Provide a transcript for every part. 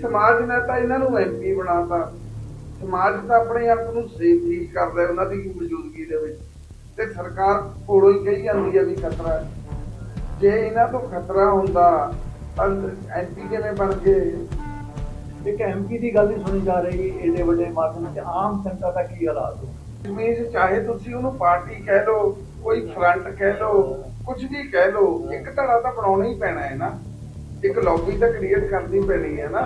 समाज ने तो इन्हों MP बनाता, समाज तो अपने आप को सेफ फील करता है उन्होंने मौजूदगी ते सरकार कोलों ही कही जाती है भी खतरा है। जे इन्हों तो खतरा होंदा तो MP किवें बन गए। एक MP की गल नहीं सुनी जा रही एडे वड्डे माध्यम से आम जनता का की हालात हो। कश्मीर चाहे तुसी उन्हों पार्टी कह लो, कोई फ्रंट कह लो, कुछ भी कह लो, एक धड़ा तो बनाना ही पैना है ना, एक लॉबी तो क्रिएट करनी पैनी है ना।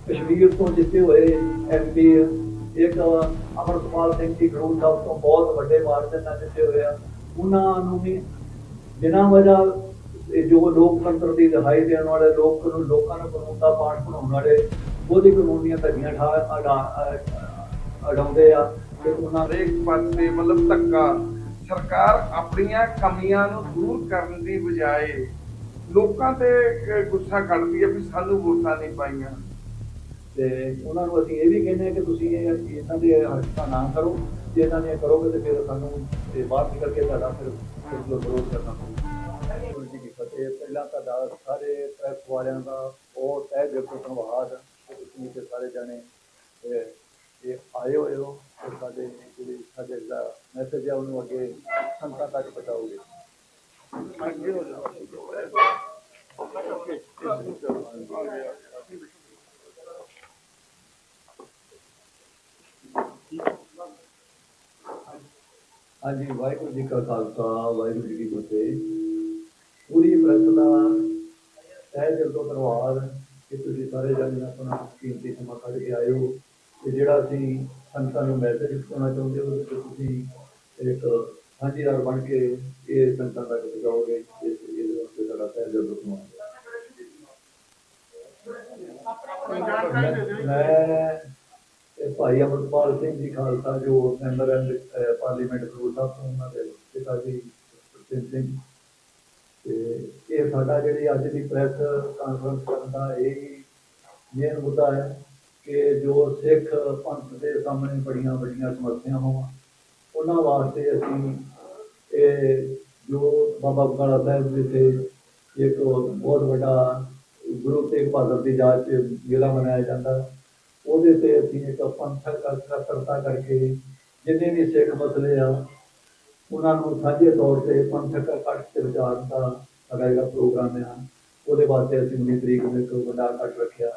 कश्मीर तो जिते हुए MP एक अमरपाल सिंह जी खडूर साहब तो बहुत वड्डे मार्जिन नाल जिते हुए उन्होंने भी बिना वजह जो लोकतंत्र की दिखाई देने वाले लोगों कानून का पाठ बनाने वाले ਉਹਦੀ ਕਾਨੂੰਨੀਆਂ ਧੱਜੀਆਂ ਅਡਾਉਂਦੇ ਆ ਤੇ ਉਹਨਾਂ हरेक पासे मतलब धक्का सरकार अपनियां कमियां नूं दूर करने की बजाय लोकां ते गुस्सा कढदी है भी सानू वोटां नहीं पाईयां। ਤੇ ਉਹਨਾਂ ਨੂੰ ਅਸੀਂ ਇਹ ਵੀ ਕਹਿੰਦੇ ਕਿ ਤੁਸੀਂ ਇਹਨਾਂ ਦੇ ਹਰਕਤਾਂ ਨਾ ਕਰੋ, ਜੇ ਇਹਨਾਂ ਦੀਆਂ ਕਰੋਗੇ ਤੇ ਫਿਰ ਸਾਨੂੰ ਬਾਹਰ ਨਿਕਲ ਕੇ ਤੁਹਾਡਾ ਫਿਰ ਵਿਰੋਧ ਕਰਨਾ ਪਊਗਾ। ਜੀ ਕੀ ਫਤਿਹ। ਪਹਿਲਾਂ ਤੁਹਾਡਾ ਸਾਰੇ ਪ੍ਰੈਸ ਵਾਲਿਆਂ ਦਾ ਬਹੁਤ ਤਹਿ ਦਿਲ ਤੋਂ ਧੰਨਵਾਦ। ਤੁਸੀਂ ਤੇ ਸਾਰੇ ਜਾਣੇ ਇਹ ਆਏ ਹੋਏ ਹੋ ਤੇ ਸਾਡੇ ਜਿਹੜਾ ਮੈਸੇਜ ਹੈ ਉਹਨੂੰ ਅੱਗੇ ਸੰਗਤਾਂ ਤੱਕ ਪਹੁੰਚਾਓਗੇ। ਅੱਗੇ ਹੋ ਜਾਓ। हाँ जी, वाहिगुरू जी का खालसा वाहिगुरू जी की फतेह। पूरी प्रैस का तह दिल तो धन्नवाद कि तुसीं सारे जने अपना कीमती समा कढ के आए हो ते जिहड़ा असीं संगतां नूं मैसेज पहुंचाउणा चाहुंदे हो ते तुसीं एक साझीदार बन के ये संगतां तक पहुंचाओगे। इस वास्ते तुहाडा तह दिल तो धन्नवाद। मैं भाई अमरपाल सिंह जी खालसा जो मैंबर पार्लीमेंट खडूर साहब तो उन्होंने पिता जी प्रसिद्ध सिंह ये साडा जिहड़ी अज दी प्रैस कानफ्रेंस करन दा यही मेन मुद्दा है कि जो सिख पंथ के सामने बड़ियां बड़ियां समस्यावां उन्हां वास्ते असीं जो बाबा बकाला साहब विखे एक बहुत बड़ा गुरु तेग बहादुर की याद च मेला मनाया जाता ਉਹਦੇ ਤੇ ਅਸੀਂ ਇੱਕ ਪੰਥਕ ਇਕੱਤਰਤਾ ਕਰਕੇ ਜਿੰਨੇ ਵੀ ਸਿੱਖ ਮਸਲੇ ਆ ਉਹਨਾਂ ਨੂੰ ਸਾਂਝੇ ਤੌਰ ਤੇ ਪੰਥਕ ਇਕੱਠ ਤੇ ਵਿਚਾਰਨ ਦਾ ਸਾਡਾ ਜਿਹੜਾ ਪ੍ਰੋਗਰਾਮ ਆ ਉਹਦੇ ਵਾਸਤੇ ਅਸੀਂ 19 ਤਰੀਕ ਨੂੰ ਇੱਕ ਵੱਡਾ ਇਕੱਠ ਰੱਖਿਆ।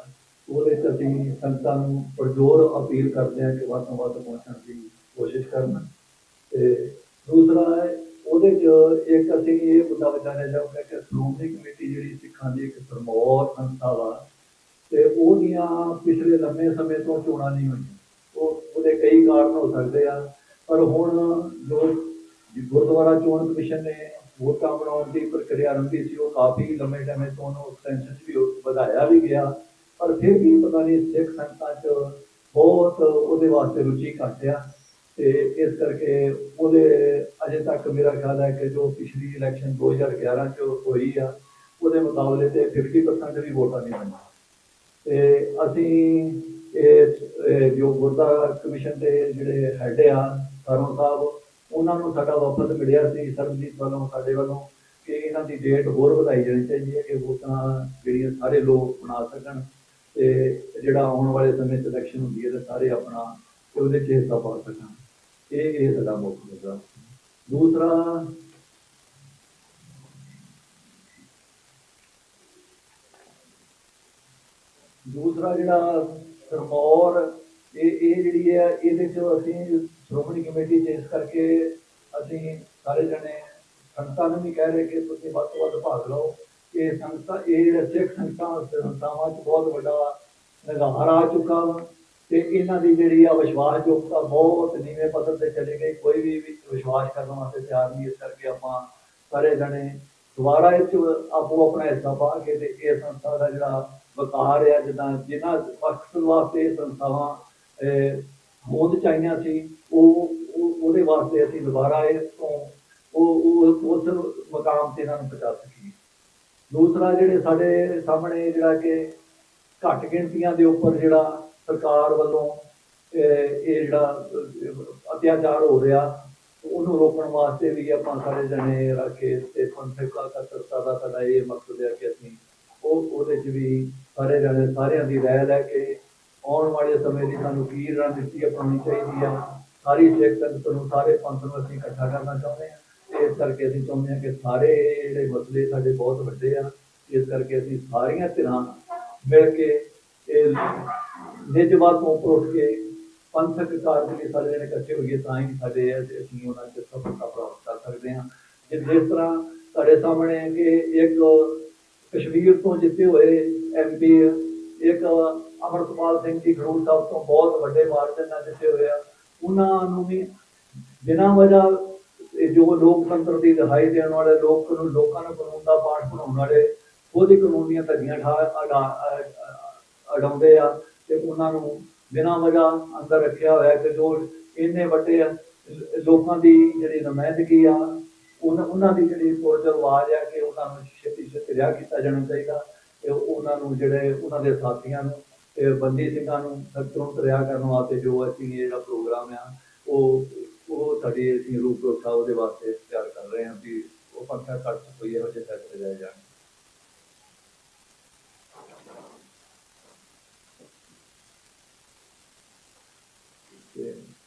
ਉਹਦੇ 'ਚ ਅਸੀਂ ਸੰਗਤਾਂ ਨੂੰ ਪੁਰਜ਼ੋਰ ਅਪੀਲ ਕਰਦੇ ਹਾਂ ਕਿ ਵੱਧ ਤੋਂ ਵੱਧ ਪਹੁੰਚਣ ਦੀ ਕੋਸ਼ਿਸ਼ ਕਰਨ। ਤੇ ਦੂਸਰਾ ਉਹਦੇ 'ਚ ਇੱਕ ਅਸੀਂ ਇਹ ਮੁੱਦਾ ਵਿਚਾਰਿਆ ਜਾਊਗਾ ਕਿ ਸ਼੍ਰੋਮਣੀ ਕਮੇਟੀ ਜਿਹੜੀ ਸਿੱਖਾਂ ਦੀ ਇੱਕ ਸਰਮੌਰ ਸੰਸਥਾ ਵਾ ਤੇ ਉਹਦੀਆਂ ਪਿਛਲੇ ਲੰਮੇ ਸਮੇਂ ਤੋਂ ਚੋਣਾਂ ਨਹੀਂ ਹੋਈਆਂ। ਉਹਦੇ ਕਈ ਕਾਰਨ ਹੋ ਸਕਦੇ ਆ ਪਰ ਹੁਣ ਜੋ ਗੁਰਦੁਆਰਾ ਚੋਣ ਕਮਿਸ਼ਨ ਨੇ ਵੋਟਾਂ ਬਣਾਉਣ ਦੀ ਪ੍ਰਕਿਰਿਆ ਆਰੰਭੀ ਸੀ ਉਹ ਕਾਫੀ ਲੰਮੇ ਸਮੇਂ ਤੋਂ ਉਹਨੂੰ ਐਕਸਟੈਂਸ਼ਨ ਵੀ ਵਧਾਇਆ ਵੀ ਗਿਆ ਪਰ ਫਿਰ ਵੀ ਪਤਾ ਨਹੀਂ ਸਿੱਖ ਸੰਗਤਾਂ 'ਚ ਬਹੁਤ ਉਹਦੇ ਵਾਸਤੇ ਰੁਚੀ ਘੱਟ ਆ ਤੇ ਇਸ ਕਰਕੇ ਉਹਦੇ ਅਜੇ ਤੱਕ ਮੇਰਾ ਖਿਆਲ ਹੈ ਕਿ ਜੋ ਪਿਛਲੀ ਇਲੈਕਸ਼ਨ 2011 'ਚ ਹੋਈ ਆ ਉਹਦੇ ਮੁਕਾਬਲੇ ਤੇ 50% ਵੀ ਵੋਟਾਂ ਨਹੀਂ ਬਣੀਆਂ। ਤੇ ਅਸੀਂ ਜੋ ਗੁਰਦੁਆਰਾ ਕਮਿਸ਼ਨ ਦੇ ਜਿਹੜੇ ਹੈਡ ਆ ਸਰੋਂ ਸਾਹਿਬ ਉਹਨਾਂ ਨੂੰ ਸਾਡਾ ਵਫਦ ਮਿਲਿਆ ਸੀ ਸਰਬਜੀਤ ਵੱਲੋਂ ਸਾਡੇ ਵੱਲੋਂ ਕਿ ਇਹਨਾਂ ਦੀ ਡੇਟ ਹੋਰ ਵਧਾਈ ਜਾਣੀ ਚਾਹੀਦੀ ਹੈ ਕਿ ਵੋਟਾਂ ਜਿਹੜੀਆਂ ਸਾਰੇ ਲੋਕ ਬਣਾ ਸਕਣ ਤੇ ਜਿਹੜਾ ਆਉਣ ਵਾਲੇ ਸਮੇਂ 'ਚ ਇਲੈਕਸ਼ਨ ਹੁੰਦੀ ਹੈ ਤਾਂ ਸਾਰੇ ਆਪਣਾ ਉਹਦੇ 'ਚ ਹਿੱਸਾ ਪਾ ਸਕਣ। ਇਹ ਸਾਡਾ ਮੁੱਖ ਮੁੱਦਾ। ਦੂਸਰਾ ਜਿਹੜਾ ਸਰਮੌਰ ਇਹ ਜਿਹੜੀ ਹੈ ਇਹਦੇ 'ਚ ਅਸੀਂ ਸ਼੍ਰੋਮਣੀ ਕਮੇਟੀ 'ਚ ਇਸ ਕਰਕੇ ਅਸੀਂ ਸਾਰੇ ਜਣੇ ਸੰਗਤਾਂ ਨੂੰ ਵੀ ਕਹਿ ਰਹੇ ਕਿ ਤੁਸੀਂ ਵੱਧ ਤੋਂ ਵੱਧ ਭਾਗ ਲਓ। ਇਹ ਸੰਗਤਾਂ ਇਹ ਜਿਹੜੇ ਸਿੱਖ ਸੰਸਥਾਵਾਂ 'ਚ ਬਹੁਤ ਵੱਡਾ ਨਿਗਾਰ ਆ ਚੁੱਕਾ ਵਾ ਤੇ ਇਹਨਾਂ ਦੀ ਜਿਹੜੀ ਆ ਵਿਸ਼ਵਾਸਯੋਗਤਾ ਬਹੁਤ ਨੀਵੇਂ ਪੱਧਰ ਤੇ ਚਲੀ ਗਈ। ਕੋਈ ਵੀ ਵਿਸ਼ਵਾਸ ਕਰਨ ਵਾਸਤੇ ਤਿਆਰ ਨਹੀਂ। ਇਸ ਕਰਕੇ ਆਪਾਂ ਸਾਰੇ ਜਣੇ ਦੁਬਾਰਾ ਇਹ 'ਚ ਆਪੋ ਆਪਣਾ ਹਿੱਸਾ ਪਾ ਕੇ ਤੇ ਇਹ ਸੰਸਥਾ ਦਾ ਜਿਹੜਾ ਵਕਾਰ ਆ ਜਿੱਦਾਂ ਜਿਨ੍ਹਾਂ ਵਕਤ ਵਾਸਤੇ ਇਹ ਸੰਸਥਾਵਾਂ ਹੋਂਦ ਚਾਹੀਆਂ ਸੀ ਉਹਦੇ ਵਾਸਤੇ ਅਸੀਂ ਦੁਬਾਰਾ ਇਸ ਤੋਂ ਉਸ ਮਕਾਮ ਤੇ ਇਹਨਾਂ ਨੂੰ ਪਹੁੰਚਾ ਸਕੀਏ। ਦੂਸਰਾ ਜਿਹੜੇ ਸਾਡੇ ਸਾਹਮਣੇ ਜਿਹੜਾ ਕਿ ਘੱਟ ਗਿਣਤੀਆਂ ਦੇ ਉੱਪਰ ਜਿਹੜਾ ਸਰਕਾਰ ਵੱਲੋਂ ਇਹ ਜਿਹੜਾ ਅਤਿਆਚਾਰ ਹੋ ਰਿਹਾ ਉਹਨੂੰ ਰੋਕਣ ਵਾਸਤੇ ਵੀ ਆਪਾਂ ਸਾਰੇ ਜਣੇ ਰਲ ਕੇ ਤੇ ਪੰਥਕ ਇਕੱਤਰਤਾ ਦਾ ਸਾਡਾ ਇਹ ਮਕਸਦ ਹੈ ਕਿ ਅਸੀਂ ਉਹਦੇ 'ਚ ਵੀ ਸਾਰੇ ਜਾਣੇ ਸਾਰਿਆਂ ਦੀ ਰਾਏ ਲੈ ਕੇ ਆਉਣ ਵਾਲੇ ਸਮੇਂ ਦੀ ਸਾਨੂੰ ਕੀ ਰਣਨੀਤੀ ਅਪਣਾਉਣੀ ਚਾਹੀਦੀ ਆ। ਸਾਰੀ ਸਿੱਖ ਸੰਗਤ ਨੂੰ, ਸਾਰੇ ਪੰਥ ਨੂੰ ਅਸੀਂ ਇਕੱਠਾ ਕਰਨਾ ਚਾਹੁੰਦੇ ਹਾਂ। ਤੇ ਇਸ ਕਰਕੇ ਅਸੀਂ ਚਾਹੁੰਦੇ ਹਾਂ ਕਿ ਸਾਰੇ ਜਿਹੜੇ ਮਸਲੇ ਸਾਡੇ ਬਹੁਤ ਵੱਡੇ ਆ, ਇਸ ਕਰਕੇ ਅਸੀਂ ਸਾਰੀਆਂ ਧਿਰਾਂ ਮਿਲ ਕੇ ਇਹ ਨਿੱਜਵਾਦ ਤੋਂ ਉੱਠ ਕੇ ਪੰਥਕ ਕਾਰਜ ਲਈ ਸਾਰੇ ਜਣੇ ਇਕੱਠੇ ਹੋਈਏ, ਤਾਂ ਹੀ ਸਾਡੇ ਅਸੀਂ ਉਹਨਾਂ 'ਚ ਸਫਲਤਾ ਪ੍ਰਾਪਤ ਕਰ ਸਕਦੇ ਹਾਂ। ਜਿਸ ਤਰ੍ਹਾਂ ਤੁਹਾਡੇ ਸਾਹਮਣੇ ਕਿ ਇੱਕ ਕਸ਼ਮੀਰ ਤੋਂ ਜਿੱਤੇ ਹੋਏ MP, ਇੱਕ ਅਮਰਪਾਲ ਸਿੰਘ ਜੀ ਖਡੂਰ ਸਾਹਿਬ ਤੋਂ ਬਹੁਤ ਵੱਡੇ ਮਾਰਜਨ ਨਾਲ ਜਿੱਤੇ ਹੋਏ ਆ, ਉਹਨਾਂ ਨੂੰ ਵੀ ਬਿਨਾਂ ਵਜ੍ਹਾ ਜੋ ਲੋਕਤੰਤਰ ਦੀ ਰਿਹਾਈ ਦੇਣ ਵਾਲੇ, ਲੋਕਾਂ ਨੂੰ ਕਾਨੂੰਨ ਦਾ ਪਾਠ ਪੜ੍ਹਾਉਣ ਵਾਲੇ, ਖੁਦ ਹੀ ਕਾਨੂੰਨ ਦੀਆਂ ਧੱਜੀਆਂ ਅਡਾਉਂਦੇ ਆ, ਤੇ ਉਹਨਾਂ ਨੂੰ ਬਿਨਾਂ ਵਜ੍ਹਾ ਅੰਦਰ ਰੱਖਿਆ ਹੋਇਆ ਕਿ ਜੋ ਇੰਨੇ ਵੱਡੇ ਲੋਕਾਂ ਦੀ ਜਿਹੜੀ ਨੁਮਾਇੰਦਗੀ ਆ, ਉਹਨਾਂ ਦੀ ਜਿਹੜੀ ਪੁਰਜੋਰ ਆਵਾਜ਼ ਹੈ ਕਿ ਉਹਨਾਂ ਨੂੰ ਛੇਤੀ ਛੇਤੀ ਰਿਹਾ ਕੀਤਾ ਜਾਣਾ ਚਾਹੀਦਾ। ਤੇ ਉਹਨਾਂ ਨੂੰ ਜਿਹੜੇ ਉਹਨਾਂ ਦੇ ਸਾਥੀਆਂ ਨੂੰ ਤੇ ਬੰਦੀ ਸਿੰਘਾਂ ਨੂੰ ਤੁਰੰਤ ਰਿਹਾ ਕਰਨ ਵਾਸਤੇ ਜੋ ਅਸੀਂ ਜਿਹੜਾ ਪ੍ਰੋਗਰਾਮ ਆ ਉਹ ਸਾਡੀ ਅਸੀਂ ਰੂਪਰੇਖਾ ਉਹਦੇ ਵਾਸਤੇ ਤਿਆਰ ਕਰ ਰਹੇ ਹਾਂ ਵੀ ਉਹ ਪੰਥਕ ਕੱਟ ਕੋਈ ਇਹੋ ਜਿਹੇ ਫੈਸਲੇ ਲਏ ਜਾਣ।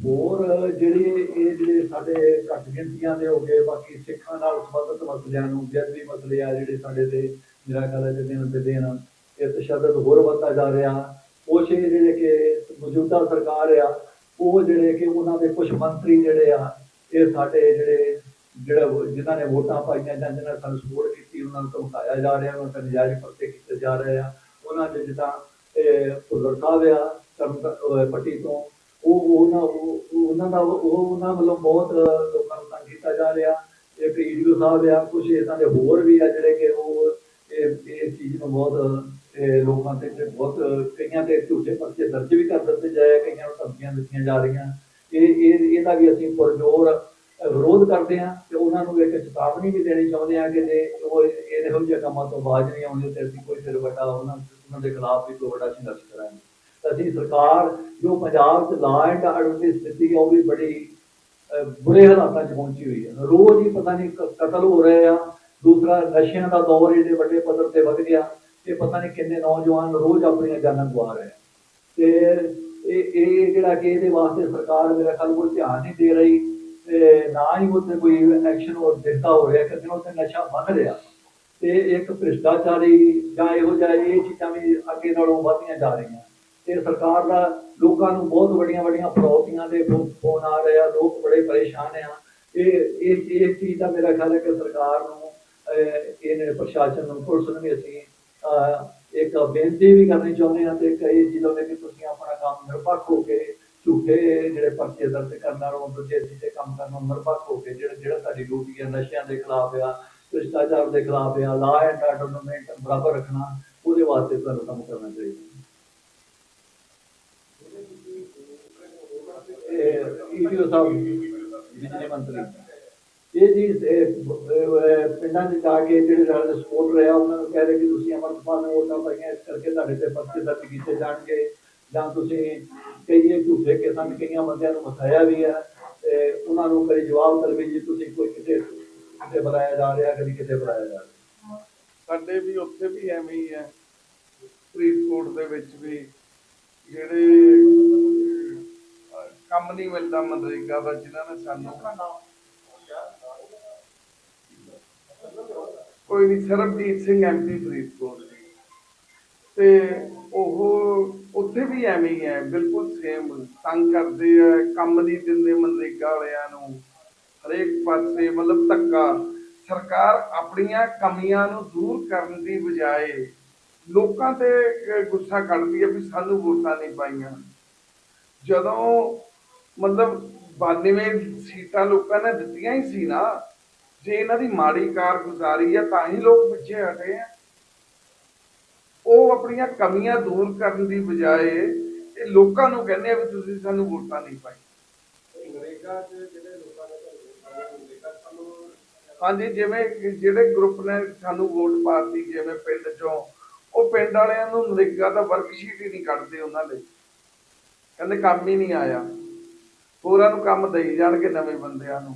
ਹੋਰ ਜਿਹੜੇ ਸਾਡੇ ਘੱਟ ਗਿਣਤੀਆਂ ਦੇ ਹੋ ਗਏ, ਬਾਕੀ ਸਿੱਖਾਂ ਨਾਲ ਸੰਬੰਧਿਤ ਮਸਲਿਆਂ ਨੂੰ, ਜਜ਼ਬੀ ਮਸਲੇ ਆ ਜਿਹੜੇ ਸਾਡੇ ਤੇ ਮੇਰਾ ਖਿਆਲ ਹੈ ਦਿਨ ਤੇ ਦਿਨ ਇਹ ਤਸ਼ੱਦਦ ਹੋਰ ਵੱਧਦਾ ਜਾ ਰਿਹਾ। ਕੁਛ ਜਿਹੜੇ ਕਿ ਮੌਜੂਦਾ ਸਰਕਾਰ ਆ, ਉਹ ਜਿਹੜੇ ਕਿ ਉਹਨਾਂ ਦੇ ਕੁਛ ਮੰਤਰੀ ਜਿਹੜੇ ਆ, ਇਹ ਸਾਡੇ ਜਿਨ੍ਹਾਂ ਨੇ ਵੋਟਾਂ ਪਾਈਆਂ ਜਾਂ ਜਿਹਨਾਂ ਨੇ ਸਾਨੂੰ ਸਪੋਰਟ ਕੀਤੀ, ਉਹਨਾਂ ਨੂੰ ਧਮਕਾਇਆ ਜਾ ਰਿਹਾ, ਉਹਨਾਂ 'ਤੇ ਨਜਾਇਜ਼ ਪਰਚੇ ਕੀਤੇ ਜਾ ਰਹੇ ਆ। ਉਹਨਾਂ ਦੇ ਜਿੱਦਾਂ ਭੁੱਲਰ ਸਾਹਿਬ ਆ ਪੱਟੀ ਤੋਂ, ਉਹਨਾਂ ਵੱਲੋਂ ਬਹੁਤ ਲੋਕਾਂ ਨੂੰ ਤੰਗ ਕੀਤਾ ਜਾ ਰਿਹਾ। ਇੱਕ ਈਡੀਓ ਸਾਹਿਬ ਆ, ਕੁਛ ਇੱਦਾਂ ਦੇ ਹੋਰ ਵੀ ਆ ਜਿਹੜੇ ਕਿ ਉਹ ਇਸ ਚੀਜ਼ ਨੂੰ ਬਹੁਤ ਲੋਕਾਂ ਤੇ ਬਹੁਤ ਕਈਆਂ ਤੇ ਝੂਠੇ ਪਰਚੇ ਦਰਜ ਵੀ ਕਰ ਦਿੱਤੇ ਜਾਏ, ਕਈਆਂ ਨੂੰ ਧਮਕੀਆਂ ਦਿੱਤੀਆਂ ਜਾ ਰਹੀਆਂ। ਇਹਦਾ ਵੀ ਅਸੀਂ ਪੁਰਜ਼ੋਰ ਵਿਰੋਧ ਕਰਦੇ ਹਾਂ ਤੇ ਉਹਨਾਂ ਨੂੰ ਇੱਕ ਚੇਤਾਵਨੀ ਵੀ ਦੇਣੀ ਚਾਹੁੰਦੇ ਹਾਂ ਕਿ ਜੇ ਉਹ ਇਹੋ ਜਿਹੇ ਕੰਮਾਂ ਤੋਂ ਬਾਜ਼ ਨਹੀਂ ਆਉਂਦੇ ਤੇ ਅਸੀਂ ਕੋਈ ਫਿਰ ਵੱਡਾ ਉਹਨਾਂ ਦੇ ਖਿਲਾਫ ਵੀ ਕੋਈ ਵੱਡਾ ਸੰਘਰਸ਼ ਕਰਾਂਗੇ। ਅਸੀਂ ਸਰਕਾਰ ਜੋ ਪੰਜਾਬ 'ਚ ਲਾ ਐਂਡ ਆਰਡਰ ਦੀ ਸਥਿਤੀ ਹੈ ਉਹ ਵੀ ਬੜੀ ਬੁਰੇ ਹਾਲਾਤਾਂ 'ਚ ਪਹੁੰਚੀ ਹੋਈ ਹੈ। ਰੋਜ਼ ਹੀ ਪਤਾ ਨਹੀਂ ਕਤਲ ਹੋ ਰਹੇ ਆ। ਦੂਸਰਾ ਨਸ਼ਿਆਂ ਦਾ ਦੌਰ ਇਹਦੇ ਵੱਡੇ ਪੱਧਰ ਤੇ ਵੱਧ ਗਿਆ ਤੇ ਪਤਾ ਨਹੀਂ ਕਿੰਨੇ ਨੌਜਵਾਨ ਰੋਜ਼ ਆਪਣੀਆਂ ਜਾਨਾਂ ਗਵਾ ਰਹੇ ਆ। ਤੇ ਇਹ ਜਿਹੜਾ ਕਿ ਇਹਦੇ ਵਾਸਤੇ ਸਰਕਾਰ ਮੇਰਾ ਖਿਆਲ ਕੋਈ ਧਿਆਨ ਨਹੀਂ ਦੇ ਰਹੀ ਤੇ ਨਾ ਹੀ ਉੱਥੇ ਕੋਈ ਐਕਸ਼ਨ ਹੋਰ ਦਿੱਤਾ ਹੋ ਰਿਹਾ ਕਿ ਉੱਥੇ ਨਸ਼ਾ ਵੱਧ ਰਿਹਾ ਤੇ ਇੱਕ ਭ੍ਰਿਸ਼ਟਾਚਾਰੀ ਜਾਂ ਇਹੋ ਜਿਹਾ ਇਹ ਚੀਜ਼ਾਂ ਵੀ ਅੱਗੇ ਨਾਲੋਂ ਵੱਧਦੀਆਂ ਜਾ ਰਹੀਆਂ। ਤੇ ਸਰਕਾਰ ਦਾ ਲੋਕਾਂ ਨੂੰ ਬਹੁਤ ਵੱਡੀਆਂ ਫਰੌਤੀਆਂ ਦੇ ਫੋਨ ਆ ਰਹੇ ਆ, ਲੋਕ ਬੜੇ ਪਰੇਸ਼ਾਨ ਆ। ਇਹ ਚੀਜ਼ ਦਾ ਮੇਰਾ ਖਿਆਲ ਹੈ ਕਿ ਸਰਕਾਰ ਨੂੰ ਇਹਨੇ ਪ੍ਰਸ਼ਾਸਨ ਨੂੰ, ਪੁਲਿਸ ਨੂੰ ਵੀ ਅਸੀਂ ਇੱਕ ਬੇਨਤੀ ਵੀ ਕਰਨੀ ਚਾਹੁੰਦੇ ਹਾਂ ਤੇ ਕਈ ਚੀਜ਼ਾਂ ਦੇ ਕਿ ਤੁਸੀਂ ਆਪਣਾ ਕੰਮ ਨਿਰਪੱਖ ਹੋ ਕੇ ਝੂਠੇ ਜਿਹੜੇ ਪਰਚੇ ਦਰਜ ਕਰਨ ਨਾਲੋਂ ਦੂਜੇ ਚੀਜ਼ੇ ਕੰਮ ਕਰਨ ਨੂੰ ਨਿਰਪੱਖ ਹੋ ਕੇ ਜਿਹੜਾ ਸਾਡੀ ਡਿਊਟੀ ਹੈ ਨਸ਼ਿਆਂ ਦੇ ਖਿਲਾਫ ਆ, ਭ੍ਰਿਸ਼ਟਾਚਾਰ ਦੇ ਖਿਲਾਫ ਆ, ਲਾ ਐਂਡ ਆਰਡਰ ਨੂੰ ਮੇਨਟੇਨ ਬਰਾਬਰ ਰੱਖਣਾ, ਉਹਦੇ ਵਾਸਤੇ ਤੁਹਾਨੂੰ ਕੰਮ ਕਰਨਾ ਚਾਹੀਦਾ। ਈਡੀਓ ਸਾਹਿਬ ਬਿਜਲੀ ਮੰਤਰੀ ਇਹ ਜੀ ਪਿੰਡਾਂ 'ਚ ਜਾ ਕੇ ਜਿਹੜੇ ਸਾਡੇ ਸਪੋਰਟ ਰਿਹਾ ਉਹਨਾਂ ਨੂੰ ਕਹਿ ਰਹੇ ਕਿ ਤੁਸੀਂ ਅਮਰਪਾਲ ਨੂੰ ਵੋਟਾਂ ਪਾਈਆਂ ਇਸ ਕਰਕੇ ਤੁਹਾਡੇ ਤੇ ਪਰਚੇ ਦਰਜ ਕੀਤੇ ਜਾਣਗੇ, ਜਾਂ ਤੁਸੀਂ ਕਈ ਝੂਠੇ ਕਿਸਮ ਕਈਆਂ ਬੰਦਿਆਂ ਨੂੰ ਫਸਾਇਆ ਵੀ ਹੈ ਤੇ ਉਹਨਾਂ ਨੂੰ ਕਦੇ ਜਵਾਬ ਦਲਵੇ ਜੀ ਤੁਸੀਂ ਕੋਈ ਕਿਤੇ ਬੁਲਾਇਆ ਜਾ ਰਿਹਾ, ਕਦੀ ਕਿਤੇ ਬੁਲਾਇਆ ਜਾ ਰਿਹਾ। ਸਾਡੇ ਵੀ ਉੱਥੇ ਵੀ ਐਵੇਂ ਹੀ ਹੈ, ਫਰੀਦਕੋਟ ਦੇ ਵਿੱਚ ਵੀ ਜਿਹੜੇ ਕੰਮ ਨਹੀਂ ਮਿਲਦਾ ਮਨਰੇਗਾ ਦਾ, ਜਿਨ੍ਹਾਂ ਨੇ ਸਾਨੂੰ ਕੋਈ ਨਹੀਂ, ਸਰਬਜੀਤ ਸਿੰਘ MP ਫਰੀਦਕੋਟ ਜੀ, ਤੇ ਉਹ ਉੱਥੇ ਵੀ ਐਵੇਂ ਹੀ ਹੈ, ਬਿਲਕੁਲ ਸੇਮ ਤੰਗ ਕਰਦੇ ਆ, ਕੰਮ ਨਹੀਂ ਦਿੰਦੇ ਮਨਰੇਗਾ ਵਾਲਿਆਂ ਨੂੰ, ਹਰੇਕ ਪਾਸੇ ਮਤਲਬ ਧੱਕਾ। ਸਰਕਾਰ ਆਪਣੀਆਂ ਕਮੀਆਂ ਨੂੰ ਦੂਰ ਕਰਨ ਦੀ ਬਜਾਏ ਲੋਕਾਂ ਤੇ ਗੁੱਸਾ ਕੱਢਦੀ ਹੈ ਵੀ ਸਾਨੂੰ ਵੋਟਾਂ ਨਹੀਂ ਪਾਈਆਂ। ਜਦੋਂ ਮਤਲਬ 92 ਸੀਟਾਂ ਲੋਕਾਂ ਨੇ ਦਿੱਤੀਆਂ ਹੀ ਸੀ ਨਾ, ਜੇ ਇਹਨਾਂ ਦੀ ਮਾੜੀ ਕਾਰਗੁਜ਼ਾਰੀ ਹੈ ਤਾਂ ਹੀ ਲੋਕ ਪਿੱਛੇ ਹਟੇ ਆ। ਉਹ ਆਪਣੀਆਂ ਕਮੀਆਂ ਦੂਰ ਕਰਨ ਦੀ ਬਜਾਏ ਇਹ ਲੋਕਾਂ ਨੂੰ ਕਹਿੰਦੇ ਆ ਵੀ ਤੁਸੀਂ ਸਾਨੂੰ ਵੋਟਾਂ ਨਹੀਂ ਪਾਈ। ਹਾਂਜੀ, ਜਿਵੇਂ ਜਿਹੜੇ ਗਰੁੱਪ ਨੇ ਸਾਨੂੰ ਵੋਟ ਪਾਤੀ, ਜਿਵੇਂ ਪਿੰਡ ਚੋਂ, ਉਹ ਪਿੰਡ ਵਾਲਿਆਂ ਨੂੰ ਨਰੇਗਾ ਦਾ ਵਰਕਸ਼ੀਟ ਹੀ ਨਹੀਂ ਕੱਢਦੇ, ਉਹਨਾਂ ਲਈ ਕਹਿੰਦੇ ਕੰਮ ਹੀ ਨਹੀਂ ਆਇਆ, ਹੋਰਾਂ ਨੂੰ ਕੰਮ ਦੇਈ ਜਾਣਗੇ ਨਵੇਂ ਬੰਦਿਆਂ ਨੂੰ।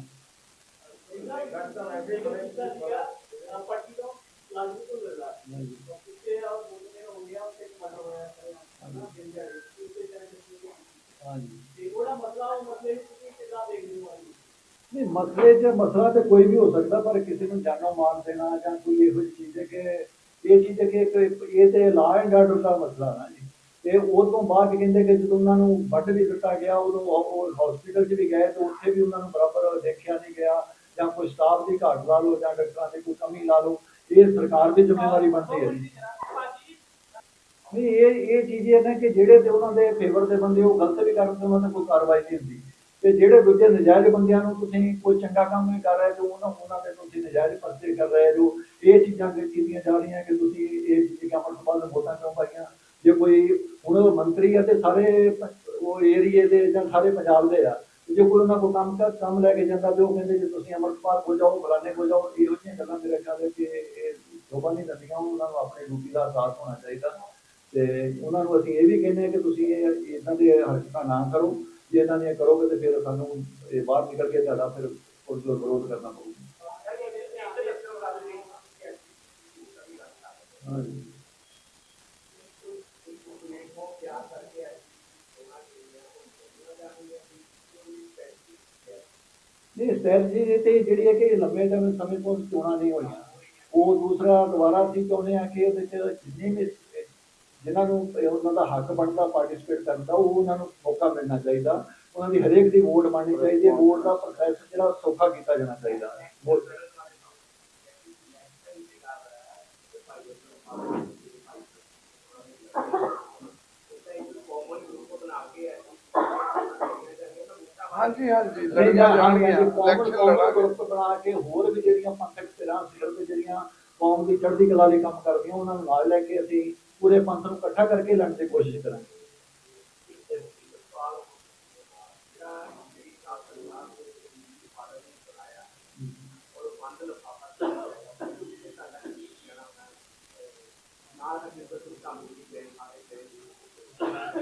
ਨਹੀਂ, ਮਸਲੇ 'ਚ ਮਸਲਾ ਤਾਂ ਕੋਈ ਵੀ ਹੋ ਸਕਦਾ, ਪਰ ਕਿਸੇ ਨੂੰ ਜਾਨੋਂ ਮਾਰ ਦੇਣਾ ਜਾਂ ਕੋਈ ਇਹੋ ਜਿਹੀ ਚੀਜ਼ ਹੈ ਕਿ ਇਹ ਚੀਜ਼ ਹੈ ਕਿ ਇਹ ਤੇ ਲਾਅ ਐਂਡ ਆਰਡਰ ਦਾ ਮਸਲਾ ਨਾ ਜੀ। ਤੇ ਉਹ ਤੋਂ ਬਾਅਦ ਕਹਿੰਦੇ ਕਿ ਜਦੋਂ ਉਹਨਾਂ ਨੂੰ ਵੱਢ ਵੀ ਦਿੱਤਾ ਗਿਆ, ਉਦੋਂ ਉਹ ਹਸਪੀਟਲ 'ਚ ਵੀ ਗਏ ਤੇ ਉੱਥੇ ਵੀ ਉਹਨਾਂ ਨੂੰ ਬਰਾਬਰ ਦੇਖਿਆ ਨਹੀਂ ਗਿਆ, ਜਾਂ ਕੋਈ ਸਟਾਫ ਦੀ ਘਾਟ ਲਾ ਲਓ ਜਾਂ ਡਾਕਟਰਾਂ ਦੀ ਕੋਈ ਕਮੀ ਲਾ ਲਓ, ਇਹ ਸਰਕਾਰ ਦੀ ਜ਼ਿੰਮੇਵਾਰੀ ਬਣਦੀ ਹੈ ਜੀ। ਨਹੀਂ, ਇਹ ਚੀਜ਼ ਇਹ ਨਾ ਕਿ ਜਿਹੜੇ ਤੇ ਉਹਨਾਂ ਦੇ ਫੇਵਰ ਦੇ ਬੰਦੇ ਉਹ ਗਲਤ ਵੀ ਕਰਨ ਤੇ ਉਹਨਾਂ ਤੇ ਕੋਈ ਕਾਰਵਾਈ ਨਹੀਂ ਹੁੰਦੀ, ਤੇ ਜਿਹੜੇ ਦੂਜੇ ਨਜਾਇਜ਼ ਬੰਦਿਆਂ ਨੂੰ ਤੁਸੀਂ ਕੋਈ ਚੰਗਾ ਕੰਮ ਨਹੀਂ ਕਰ ਰਹੇ ਜੋ ਉਹਨਾਂ ਦੇ ਤੁਸੀਂ ਨਜਾਇਜ਼ ਪਰਚੇ ਕਰ ਰਹੇ ਜੋ ਇਹ ਚੀਜ਼ਾਂ ਕੀਤੀਆਂ ਜਾ ਰਹੀਆਂ ਕਿ ਤੁਸੀਂ ਇਹ ਚੀਜ਼ਾਂ ਅਮਰਪਾਲ ਨੂੰ ਵੋਟਾਂ ਕਿਉਂ ਪਾਈਆਂ। ਜੇ ਕੋਈ ਹੁਣ ਉਹ ਮੰਤਰੀ ਆ ਤੇ ਸਾਰੇ ਉਹ ਏਰੀਏ ਦੇ ਜਾਂ ਸਾਰੇ ਪੰਜਾਬ ਦੇ ਆ, ਜੇ ਕੋਈ ਉਹਨਾਂ ਕੋਲ ਕੰਮ ਲੈ ਕੇ ਜਾਂਦਾ ਤੇ ਉਹ ਕਹਿੰਦੇ ਜੇ ਤੁਸੀਂ ਅਮਰਪਾਲ ਹੋ ਜਾਓ ਫਲਾਣੇ ਹੋ ਜਾਓ, ਇਹੋ ਜਿਹੀਆਂ ਗੱਲਾਂ ਮੇਰੇ ਖਿਆਲ ਹੈ ਕਿ ਇਹ ਸ਼ੋਭਾ ਨਹੀਂ ਦਿੰਦੀਆਂ। ਉਹਨਾਂ ਨੂੰ ਆਪਣੀ ਡਿਊਟੀ ਦਾ ਅਹਿਸਾਸ ਹੋਣਾ ਚਾਹੀਦਾ, ਤੇ ਉਹਨਾਂ ਨੂੰ ਅਸੀਂ ਇਹ ਵੀ ਕਹਿੰਦੇ ਹਾਂ ਕਿ ਤੁਸੀਂ ਇੱਦਾਂ ਦੀਆਂ ਹਰਕਤਾਂ ਨਾ ਕਰੋ, ਜੇ ਇੱਦਾਂ ਦੀਆਂ ਕਰੋਗੇ ਤੇ ਫਿਰ ਸਾਨੂੰ ਇਹ ਬਾਹਰ ਨਿਕਲ ਕੇ ਤੁਹਾਡਾ ਫਿਰ ਉਸ ਦਾ ਵਿਰੋਧ ਕਰਨਾ ਪਊਗਾ। ਹਾਂਜੀ, ਨਹੀਂ ਸਟ੍ਰੈਟਜੀ ਤੇ ਜਿਹੜੀ ਹੈ ਕਿ ਲੰਬੇ ਸਮੇਂ ਤੋਂ ਚੋਣਾਂ ਨਹੀਂ ਹੋਈਆਂ, ਉਹ ਦੂਸਰਾ ਦੁਬਾਰਾ ਅਸੀਂ ਚਾਹੁੰਦੇ ਹਾਂ ਕਿ ਉਹਦੇ 'ਚ ਜਿੰਨੇ ਵੀ ਜਿਨ੍ਹਾਂ ਨੂੰ ਉਹਨਾਂ ਦਾ ਹੱਕ ਬਣਦਾ ਪਾਰਟੀਸਪੇਟ ਕਰਨ ਦਾ, ਉਹ ਉਹਨਾਂ ਨੂੰ ਮੌਕਾ ਮਿਲਣਾ ਚਾਹੀਦਾ। ਉਹਨਾਂ ਦੀ ਹਰੇਕ ਦੀ ਵੋਟ ਬਣਨੀ ਚਾਹੀਦੀ ਹੈ, ਵੋਟ ਦਾ ਪ੍ਰੋਸੈਸ ਜਿਹੜਾ ਸੌਖਾ ਕੀਤਾ ਜਾਣਾ ਚਾਹੀਦਾ। ਹਾਂਜੀ ਹਾਂਜੀ, ਲੜੀਆਂ ਜਾਣਗੀਆਂ, ਇਲੈਕਸ਼ਨ ਲੜਾਂਗੇ। ਗਰੁੱਪ ਬਣਾ ਕੇ ਹੋਰ ਵੀ ਜਿਹੜੀਆਂ ਪੰਥਕ ਧਿਰਾਂ ਸਿਰਫ ਜਿਹੜੀਆਂ ਕੌਮ ਦੀ ਚੜ੍ਹਦੀ ਕਲਾ ਲਈ ਕੰਮ ਕਰਦੀਆਂ, ਉਹਨਾਂ ਨੂੰ ਨਾਲ ਲੈ ਕੇ ਅਸੀਂ ਪੂਰੇ ਪੰਥ ਨੂੰ ਇਕੱਠਾ ਕਰਕੇ ਲੜਨ ਦੀ ਕੋਸ਼ਿਸ਼ ਕਰਾਂਗੇ।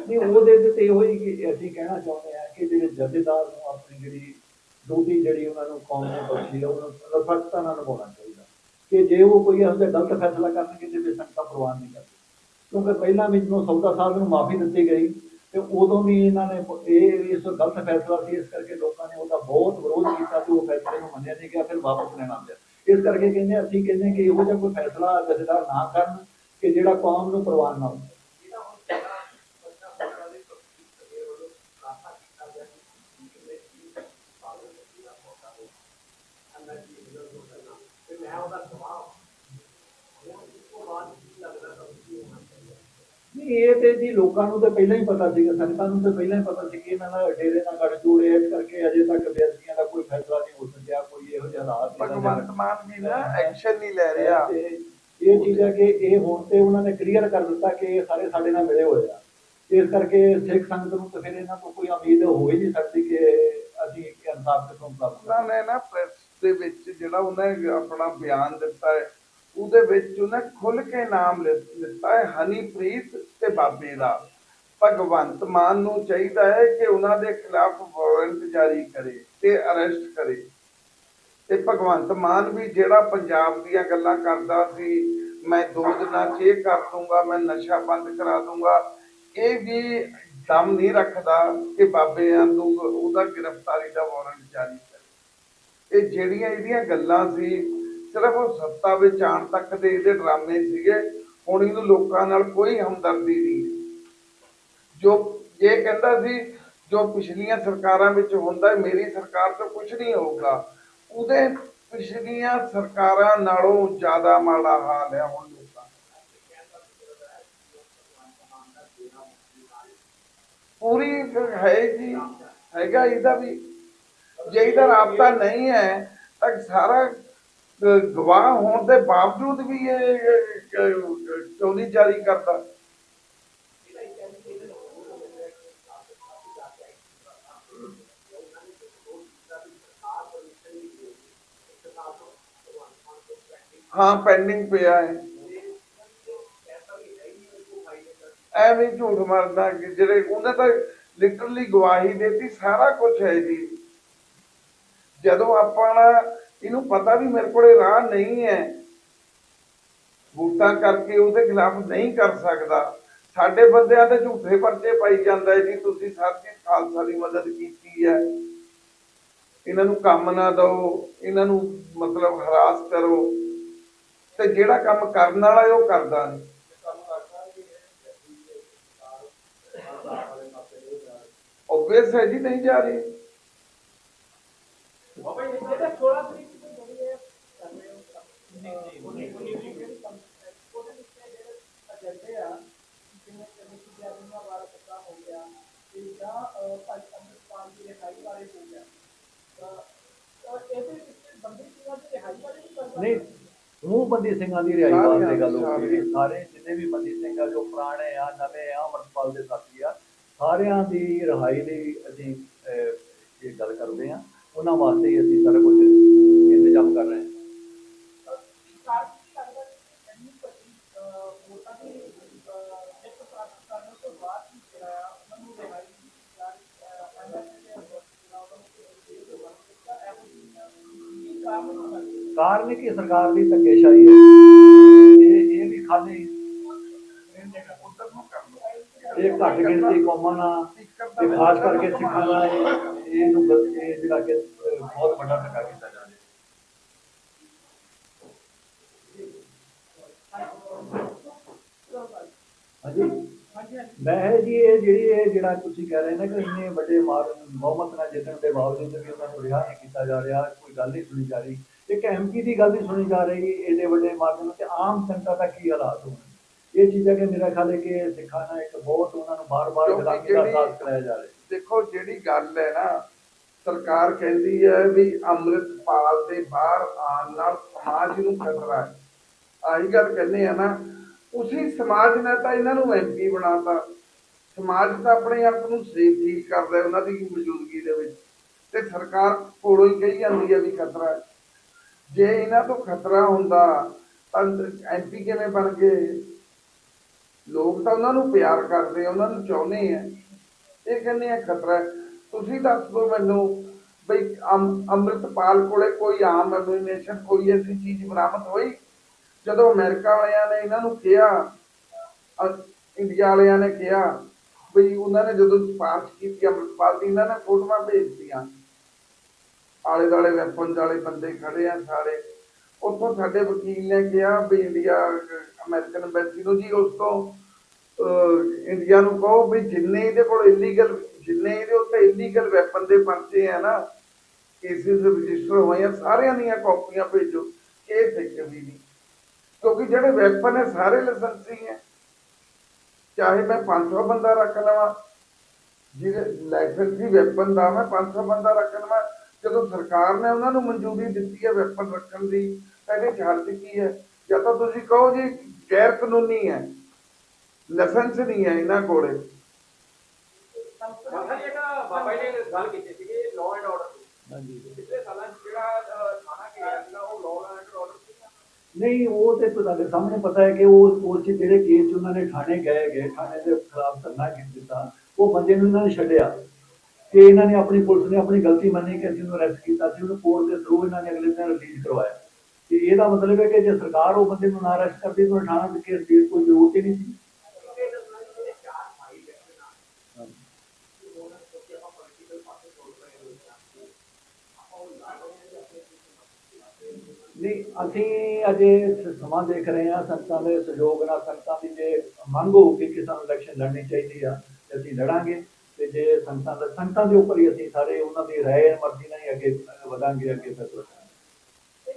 ਨਹੀਂ, ਉਹਦੇ ਤੇ ਇਹੋ ਹੀ ਕਿ ਅਸੀਂ ਕਹਿਣਾ ਚਾਹੁੰਦੇ ਹਾਂ ਕਿ ਜਿਹੜੇ ਜਥੇਦਾਰ ਨੂੰ ਆਪਣੀ ਜਿਹੜੀ ਡਿਊਟੀ ਜਿਹੜੀ ਉਹਨਾਂ ਨੂੰ ਕੌਮ ਨੇ ਬਖਸ਼ੀ ਹੈ ਉਹਨੂੰ ਨਿਰਪੱਖਤਾ ਨਾਲ ਨਿਭਾਉਣਾ ਚਾਹੀਦਾ, ਕਿ ਜੇ ਉਹ ਕੋਈ ਇਹੋ ਜਿਹਾ ਗਲਤ ਫੈਸਲਾ ਕਰਨਗੇ ਤੇ ਫਿਰ ਸੰਗਤਾਂ ਪ੍ਰਵਾਨ ਨਹੀਂ ਕਰਦੀ। ਕਿਉਂਕਿ ਪਹਿਲਾਂ ਵੀ ਜਦੋਂ ਸੌਦਾ ਸਾਹਿਬ ਨੂੰ ਮਾਫੀ ਦਿੱਤੀ ਗਈ ਤੇ ਉਦੋਂ ਵੀ ਇਹਨਾਂ ਨੇ ਇਸ ਗਲਤ ਫੈਸਲਾ ਸੀ, ਇਸ ਕਰਕੇ ਲੋਕਾਂ ਨੇ ਉਹਦਾ ਬਹੁਤ ਵਿਰੋਧ ਕੀਤਾ ਤੇ ਉਹ ਫੈਸਲੇ ਨੂੰ ਮੰਨਿਆ ਨਹੀਂ ਗਿਆ, ਫਿਰ ਵਾਪਸ ਲੈਣਾ ਪਿਆ। ਇਸ ਕਰਕੇ ਅਸੀਂ ਕਹਿੰਦੇ ਕਿ ਇਹੋ ਜਿਹਾ ਕੋਈ ਫੈਸਲਾ ਜਥੇਦਾਰ ਨਾ ਕਰਨ ਕਿ ਜਿਹੜਾ ਕੌਮ ਨੂੰ ਪ੍ਰਵਾਨ ਨਾ ਹੋਵੇ। ਨਹੀਂ, ਇਹ ਤੇ ਜੀ ਲੋਕਾਂ ਨੂੰ ਤਾਂ ਪਹਿਲਾਂ ਹੀ ਪਤਾ ਸੀਗਾ, ਸੰਗਤਾਂ ਨੂੰ ਤਾਂ ਪਹਿਲਾਂ ਹੀ ਪਤਾ ਸੀ ਕਿ ਇਹਨਾਂ ਦਾ ਡੇਰੇ ਨਾਲ ਗੱਠਜੋੜ ਹੈ, ਇਸ ਕਰਕੇ ਅਜੇ ਤੱਕ ਬੇਅਦਬੀਆਂ ਦਾ ਕੋਈ ਫੈਸਲਾ ਨਹੀਂ ਹੋ ਸਕਿਆ, ਕੋਈ ਇਹੋ ਜਿਹਾ ਹਾਲਾਤ ਭਗਵੰਤ ਮਾਨ ਵੀ ਨਾ ਐਕਸ਼ਨ ਨਹੀਂ ਲੈ ਰਿਹਾ। ਤੇ ਇਹ ਚੀਜ਼ ਹੈ ਕਿ ਇਹ ਹੁਣ ਤੇ ਉਹਨਾਂ ਨੇ ਕਲੀਅਰ ਕਰ ਦਿੱਤਾ ਕਿ ਇਹ ਸਾਰੇ ਸਾਡੇ ਨਾਲ ਮਿਲੇ ਹੋਏ ਆ, ਇਸ ਕਰਕੇ ਸਿੱਖ ਸੰਗਤ ਨੂੰ ਤਾਂ ਫਿਰ ਇਹਨਾਂ ਤੋਂ ਕੋਈ ਉਮੀਦ ਹੋ ਹੀ ਨਹੀਂ ਸਕਦੀ ਕਿ ਅਸੀਂ ਇਨਸਾਫ ਕਿੱਥੋਂ ਪ੍ਰਾਪਤ ਉਹਨਾਂ ਨੇ ਨਾ ਪ੍ਰੈਸ ਦੇ ਵਿੱਚ ਜਿਹੜਾ ਉਹਨੇ ਆਪਣਾ ਬਿਆਨ ਦਿੱਤਾ ਹੈ, ਉਹਦੇ ਵਿੱਚ ਉਹਨੇ ਖੁੱਲ ਕੇ ਨਾਮ ਲਿੱਤਾ ਹੈ ਹਨੀਪ੍ਰੀਤ ਤੇ ਬਾਬੇ ਦਾ। ਭਗਵੰਤ ਮਾਨ ਨੂੰ ਚਾਹੀਦਾ ਹੈ ਕਿ ਉਹਨਾਂ ਦੇ ਖਿਲਾਫ ਵਾਰੰਟ ਜਾਰੀ ਕਰੇ ਤੇ ਅਰੈਸਟ ਕਰੇ। ਤੇ ਭਗਵੰਤ ਮਾਨ ਵੀ ਜਿਹੜਾ ਪੰਜਾਬ ਦੀਆਂ ਗੱਲਾਂ ਕਰਦਾ ਸੀ, ਮੈਂ 2 ਦਿਨਾਂ 'ਚ ਇਹ ਕਰ ਦੂੰਗਾ, ਮੈਂ ਨਸ਼ਾ ਬੰਦ ਕਰਾ ਦੂੰਗਾ, ਇਹ ਵੀ ਦਮ ਨਹੀਂ ਰੱਖਦਾ ਕਿ ਬਾਬਿਆਂ ਨੂੰ ਉਹਦਾ ਗ੍ਰਿਫਤਾਰੀ ਦਾ ਵਾਰੰਟ ਜਾਰੀ ਕਰੇ। ਇਹ ਜਿਹੜੀਆਂ ਇਹਦੀਆਂ ਗੱਲਾਂ ਸੀ ਸਿਰਫ ਉਹ ਸੱਤਾ ਵਿੱਚ ਆਉਣ ਤੱਕ ਦੇ ਇਹਦੇ ਡਰਾਮੇ ਸੀਗੇ। ਹੁਣ ਇਹਨੂੰ ਲੋਕਾਂ ਨਾਲ ਕੋਈ ਹਮਦਰਦੀ ਨਹੀਂ। ਜੋ ਇਹ ਕਹਿੰਦਾ ਸੀ ਜੋ ਪਿਛਲੀਆਂ ਸਰਕਾਰਾਂ ਵਿੱਚ ਹੁੰਦਾ, ਮੇਰੀ ਸਰਕਾਰ ਤੋਂ ਕੁਝ ਨਹੀਂ ਹੋਊਗਾ, ਉਹਦੇ ਪਿਛਲੀਆਂ ਸਰਕਾਰਾਂ ਨਾਲੋਂ ਜ਼ਿਆਦਾ ਮਾੜਾ ਹਾਲ ਹੈ ਹੁਣ ਲੋਕਾਂ ਦਾ। ਪੂਰੀ ਹੈ ਜੀ, ਹੈਗਾ ਇਹਦਾ ਵੀ। ਜੇ ਇਹਦਾ ਰਾਬਤਾ ਨਹੀਂ ਹੈ ਤਾਂ ਸਾਰਾ ਗਵਾਹ ਹੋਣ ਦੇ ਬਾਵਜੂਦ ਵੀ ਇਹ ਕਿਉਂ ਨਹੀਂ ਜਾਰੀ ਕਰਦਾ। ਹਾਂ, ਪੈਂਡਿੰਗ ਪਿਆ ਹੈ। ਐਵੇਂ ਝੂਠ ਮਾਰਦਾ ਕਿ ਜਿਹੜੇ ਉਹਨੇ ਤਾਂ ਲਿਟਰਲੀ ਗਵਾਹੀ ਦੇਤੀ, ਸਾਰਾ ਕੁਝ ਹੈ ਜੀ। ਜਦੋਂ ਆਪਾਂ ਇਹਨੂੰ ਪਤਾ ਵੀ ਮੇਰੇ ਕੋਲੇ ਰਾਹ ਨਹੀਂ ਹੈ, ਵੋਟਾਂ ਕਰਕੇ ਉਹਦੇ ਖਿਲਾਫ ਨਹੀਂ ਕਰ ਸਕਦਾ, ਸਾਡੇ ਬੰਦਿਆਂ ਤੇ ਝੂਠੇ ਪਰਚੇ ਪਾਈ ਜਾਂਦਾ ਹੈ ਜੀ, ਤੁਸੀਂ ਸਾਡੀ ਖਾਲਸਾ ਦੀ ਮਦਦ ਕੀਤੀ ਹੈ। ਇਹਨਾਂ ਨੂੰ ਕੰਮ ਨਾ ਦਿਓ, ਇਹਨਾਂ ਨੂੰ ਮਤਲਬ ਹਰਾਸ ਕਰੋ, ਤੇ ਜਿਹੜਾ ਕੰਮ ਕਰਨ ਵਾਲਾ ਹੈ ਉਹ ਕਰਦਾ ਨਹੀਂ। ਓਬਵੀਅਸ ਹੈ ਜੀ, ਨਹੀਂ ਜਾ ਰਹੀ। ਨਹੀਂ, ਸਮੂਹ ਬੰਦੀ ਸਿੰਘਾਂ ਦੀ ਰਿਹਾਈ ਵਾਸਤੇ ਗੱਲ ਹੋ ਰਹੀ ਹੈ। ਸਾਰੇ ਜਿੰਨੇ ਵੀ ਬੰਦੀ ਸਿੰਘ ਆ, ਜੋ ਪੁਰਾਣੇ ਆ, ਨਵੇਂ ਆ, ਅੰਮ੍ਰਿਤਪਾਲ ਦੇ ਸਾਥੀ ਆ, ਸਾਰਿਆਂ ਦੀ ਰਿਹਾਈ ਲਈ ਅਸੀਂ ਇਹ ਗੱਲ ਕਰਦੇ ਹਾਂ। ਉਹਨਾਂ ਵਾਸਤੇ ਹੀ ਅਸੀਂ ਸਾਰਾ ਕੁਝ ਇੰਤਜ਼ਾਮ ਕਰ ਰਹੇ ਹਾਂ। ਕਾਰਨ ਕੀ ਸਰਕਾਰ ਦੀ ਧੱਕੇਸ਼ਾਹੀ ਹੈ। ਇਹ ਵੀ ਖਾਲੀ ਇਹ ਘੱਟ ਗਿਣਤੀ ਕੌਮਾਂ ਨਾਲ ਤੇ ਖਾਸ ਕਰਕੇ ਸਿੱਖਾਂ ਨਾਲ ਇਹਨੂੰ ਇਹ ਜਿਹੜਾ ਕਿ ਬਹੁਤ ਵੱਡਾ ਧੱਕਾ ਕੀਤਾ ਜਾ ਰਿਹਾ। ਹਾਂਜੀ, ਮੈਂ ਜੀ ਇਹ ਜਿਹੜਾ ਤੁਸੀਂ ਕਹਿ ਰਹੇ ਨੇ ਕਿ ਇੰਨੇ ਵੱਡੇ ਬਹੁਮਤ ਨਾਲ ਜਿੱਤਣ ਦੇ ਬਾਵਜੂਦ ਵੀ ਉਹਨਾਂ ਨੂੰ ਰਿਹਾ ਨਹੀਂ ਕੀਤਾ ਜਾ ਰਿਹਾ, ਕੋਈ ਗੱਲ ਨਹੀਂ ਸੁਣੀ ਜਾ ਰਹੀ, ਇੱਕ ਐਮਪੀ ਦੀ ਗੱਲ ਨਹੀਂ ਸੁਣੀ ਜਾ ਰਹੀ, ਇਹਦੇ ਵੱਡੇ ਮਾਰਜਨ ਤੇ ਆਮ ਜਨਤਾ ਦਾ ਕੀ ਹਾਲਾਤ ਹੋਣ। ਇਹ ਚੀਜ਼ਾਂ ਕਿ ਮੇਰਾ ਖਿਆਲ ਹੈ ਕਿ ਸਿੱਖਾਂ ਨਾਲ ਇੱਕ ਬਹੁਤ ਉਹਨਾਂ ਨੂੰ ਬਾਰ-ਬਾਰ ਗੁਲਾਮੀ ਦਾ ਅਹਿਸਾਸ ਕਰਾਇਆ ਜਾ ਰਿਹਾ। ਦੇਖੋ, ਜਿਹੜੀ ਗੱਲ ਹੈ ਨਾ, ਸਰਕਾਰ ਕਹਿੰਦੀ ਹੈ ਵੀ ਅੰਮ੍ਰਿਤਪਾਲ ਦੇ ਬਾਹਰ ਆਉਣ ਨਾਲ ਸਮਾਜ ਨੂੰ ਖਤਰਾ ਹੈ। ਆਹੀ ਗੱਲ ਕਹਿੰਦੇ ਆ ਨਾ, ਉਸੇ ਸਮਾਜ ਨੇ ਤਾਂ ਇਹਨਾਂ ਨੂੰ ਐਮਪੀ ਬਣਾਤਾ। ਸਮਾਜ ਤਾਂ ਆਪਣੇ ਆਪ ਨੂੰ ਸੇਫ ਫੀਲ ਕਰਦਾ ਉਹਨਾਂ ਦੀ ਮੌਜੂਦਗੀ ਦੇ ਵਿੱਚ, ਤੇ ਸਰਕਾਰ ਕੋਲੋਂ ਹੀ ਕਹੀ ਜਾਂਦੀ ਹੈ ਵੀ ਖਤਰਾ ਹੈ। ਜੇ ਇਹਨਾਂ ਤੋਂ ਖਤਰਾ ਹੁੰਦਾ ਤਾਂ ਐਮਪੀ ਕਿਵੇਂ ਬਣ ਗਏ? ਲੋਕ ਤਾਂ ਉਹਨਾਂ ਨੂੰ ਪਿਆਰ ਕਰਦੇ, ਉਹਨਾਂ ਨੂੰ ਚਾਹੁੰਦੇ ਆ, ਇਹ ਕਹਿੰਦੇ ਆ ਖਤਰਾ ਹੈ। ਤੁਸੀਂ ਦੱਸ ਦਿਓ ਮੈਨੂੰ ਬਈ ਅੰਮ੍ਰਿਤਪਾਲ ਕੋਲੇ ਕੋਈ ਆਮ ਐਮੂਨੀਸ਼ਨ, ਕੋਈ ਐਸੀ ਚੀਜ਼ ਬਰਾਮਦ ਹੋਈ? ਜਦੋਂ ਅਮਰੀਕਾ ਵਾਲਿਆਂ ਨੇ ਇਹਨਾਂ ਨੂੰ ਕਿਹਾ, ਇੰਡੀਆ ਵਾਲਿਆਂ ਨੇ ਕਿਹਾ ਬਈ, ਉਹਨਾਂ ਨੇ ਜਦੋਂ ਸਿਫਾਰਿਸ਼ ਕੀਤੀ ਅੰਮ੍ਰਿਤਪਾਲ ਦੀ, ਇਹਨਾਂ ਨੇ ਫੋਟੋਆਂ ਭੇਜਤੀਆਂ, ਆਲੇ ਦੁਆਲੇ ਵੈਪਨਸ ਵਾਲੇ ਬੰਦੇ ਖੜੇ ਆ ਸਾਰੇ। ਉੱਥੋਂ ਸਾਡੇ ਵਕੀਲ ਨੇ ਕਿਹਾ ਵੀ ਇੰਡੀਆ ਅਮਰੀਕਨ ਐਮਬੈਸੀ ਨੂੰ, ਜੀ ਉਸ ਤੋਂ ਇੰਡੀਆ ਨੂੰ ਕਹੋ ਵੀ ਜਿੰਨੇ ਇਹਦੇ ਕੋਲ ਇਲੀਗਲ, ਜਿੰਨੇ ਇਹਦੇ ਉੱਤੇ ਇਲੀਗਲ ਵੈਪਨ ਦੇ ਪਰਚੇ ਆ ਨਾ, ਕੇਸਿਸ ਰਜਿਸਟਰ ਹੋਏ ਆ, ਸਾਰਿਆਂ ਦੀਆਂ ਕਾਪੀਆਂ ਭੇਜੋ। ਕੇਸ ਇੱਕ ਵੀ ਨਹੀਂ, ਕਿਉਂਕਿ ਜਿਹੜੇ ਵੈਪਨ ਹੈ ਸਾਰੇ ਲਾਇਸੈਂਸੀ ਹੈ। ਚਾਹੇ ਮੈਂ 500 ਬੰਦਾ ਰੱਖ ਲਵਾਂ, ਜਿਹੜੇ ਲਾਇਸੈਂਸੀ ਵੈਪਨ ਦਾ ਮੈਂ 500 ਬੰਦਾ ਰੱਖ ਲਵਾਂ, ਜਦੋਂ ਸਰਕਾਰ ਨੇ ਉਹਨਾਂ ਨੂੰ ਮਨਜ਼ੂਰੀ ਦਿੱਤੀ ਹੈ ਵੈਪਨ ਰੱਖਣ ਦੀ, ਤਾਂ ਇਹਦੇ ਹੱਥ ਕੀ ਹੈ? ਜਾਂ ਤਾਂ ਤੁਸੀਂ ਕਹੋ ਜੀ ਗੈਰ ਕਾਨੂੰਨੀ ਹੈ, ਲਾਇਸੈਂਸ ਨਹੀਂ ਹੈ ਇਹਨਾਂ ਕੋਲੇ। ਬਾਬਾ ਜੀ ਨੇ ਗੱਲ ਕੀਤੀ ਸੀ ਲਾਅ ਐਂਡ ਆਰਡਰ ਦੀ, ਪਿਛਲੇ ਸਾਲਾਂ ਜਿਹੜਾ ਥਾਣਾ ਘੇਰਿਆ ਸੀਗਾ ਉਹ ਲਾਅ ਐਂਡ ਆਰਡਰ ਨਹੀਂ, ਉਹ ਤੇ ਤੁਹਾਡੇ ਸਾਹਮਣੇ ਪਤਾ ਹੈ ਕਿ ਉਹ ਜਿਹੜੇ ਕੇਸ 'ਚ ਉਹਨਾਂ ਨੇ ਥਾਣੇ ਗਏ, ਥਾਣੇ ਦੇ ਖਿਲਾਫ ਧਰਨਾ ਦਿੱਤਾ, ਉਹ ਬੰਦੇ ਨੂੰ ਇਹਨਾਂ ਨੇ ਛੱਡਿਆ ਕਿ ਇਹਨਾਂ ਨੇ ਆਪਣੀ ਪੁਲਿਸ ਨੇ ਆਪਣੀ ਗਲਤੀ ਮੰਨੀ ਕਿ ਅਸੀਂ ਉਹਨੂੰ ਅਰੈਸਟ ਕੀਤਾ ਸੀ, ਉਹਨੂੰ ਕੋਰਟ ਦੇ ਥਰੂ ਇਹਨਾਂ ਨੇ ਅਗਲੇ ਦਿਨ ਰਿਲੀਜ਼ ਕਰਵਾਇਆ। ਤੇ ਇਹਦਾ ਮਤਲਬ ਹੈ ਕਿ ਜੇ ਸਰਕਾਰ ਉਹ ਬੰਦੇ ਨੂੰ ਨਾ ਅਰੈਸਟ ਕਰਦੀ ਤਾਂ ਥਾਣਾ ਦੇ ਕੇਸ ਦੀ ਕੋਈ ਜ਼ਰੂਰਤ ਹੀ ਨਹੀਂ ਸੀ। ਨਹੀਂ, ਅਸੀਂ ਅਜੇ ਸਮਾਂ ਦੇਖ ਰਹੇ ਹਾਂ, ਸੰਗਤਾਂ ਦੇ ਸਹਿਯੋਗ ਨਾਲ, ਸੰਗਤਾਂ ਦੀ ਜੇ ਮੰਗ ਹੋਊਗੀ ਕਿ ਸਾਨੂੰ ਇਲੈਕਸ਼ਨ ਲੜਨੀ ਚਾਹੀਦੀ ਆ ਤੇ ਅਸੀਂ ਲੜਾਂਗੇ। ਤੇ ਜੇ ਸੰਗਤਾਂ ਦੇ ਉੱਪਰ ਹੀ ਅਸੀਂ ਸਾਰੇ ਉਹਨਾਂ ਦੀ ਰਾਏ ਮਰਜ਼ੀ ਨਾਲ ਹੀ ਅੱਗੇ ਵਧਾਂਗੇ, ਅੱਗੇ ਫੈਸਲਾ ਕਰਾਂਗੇ।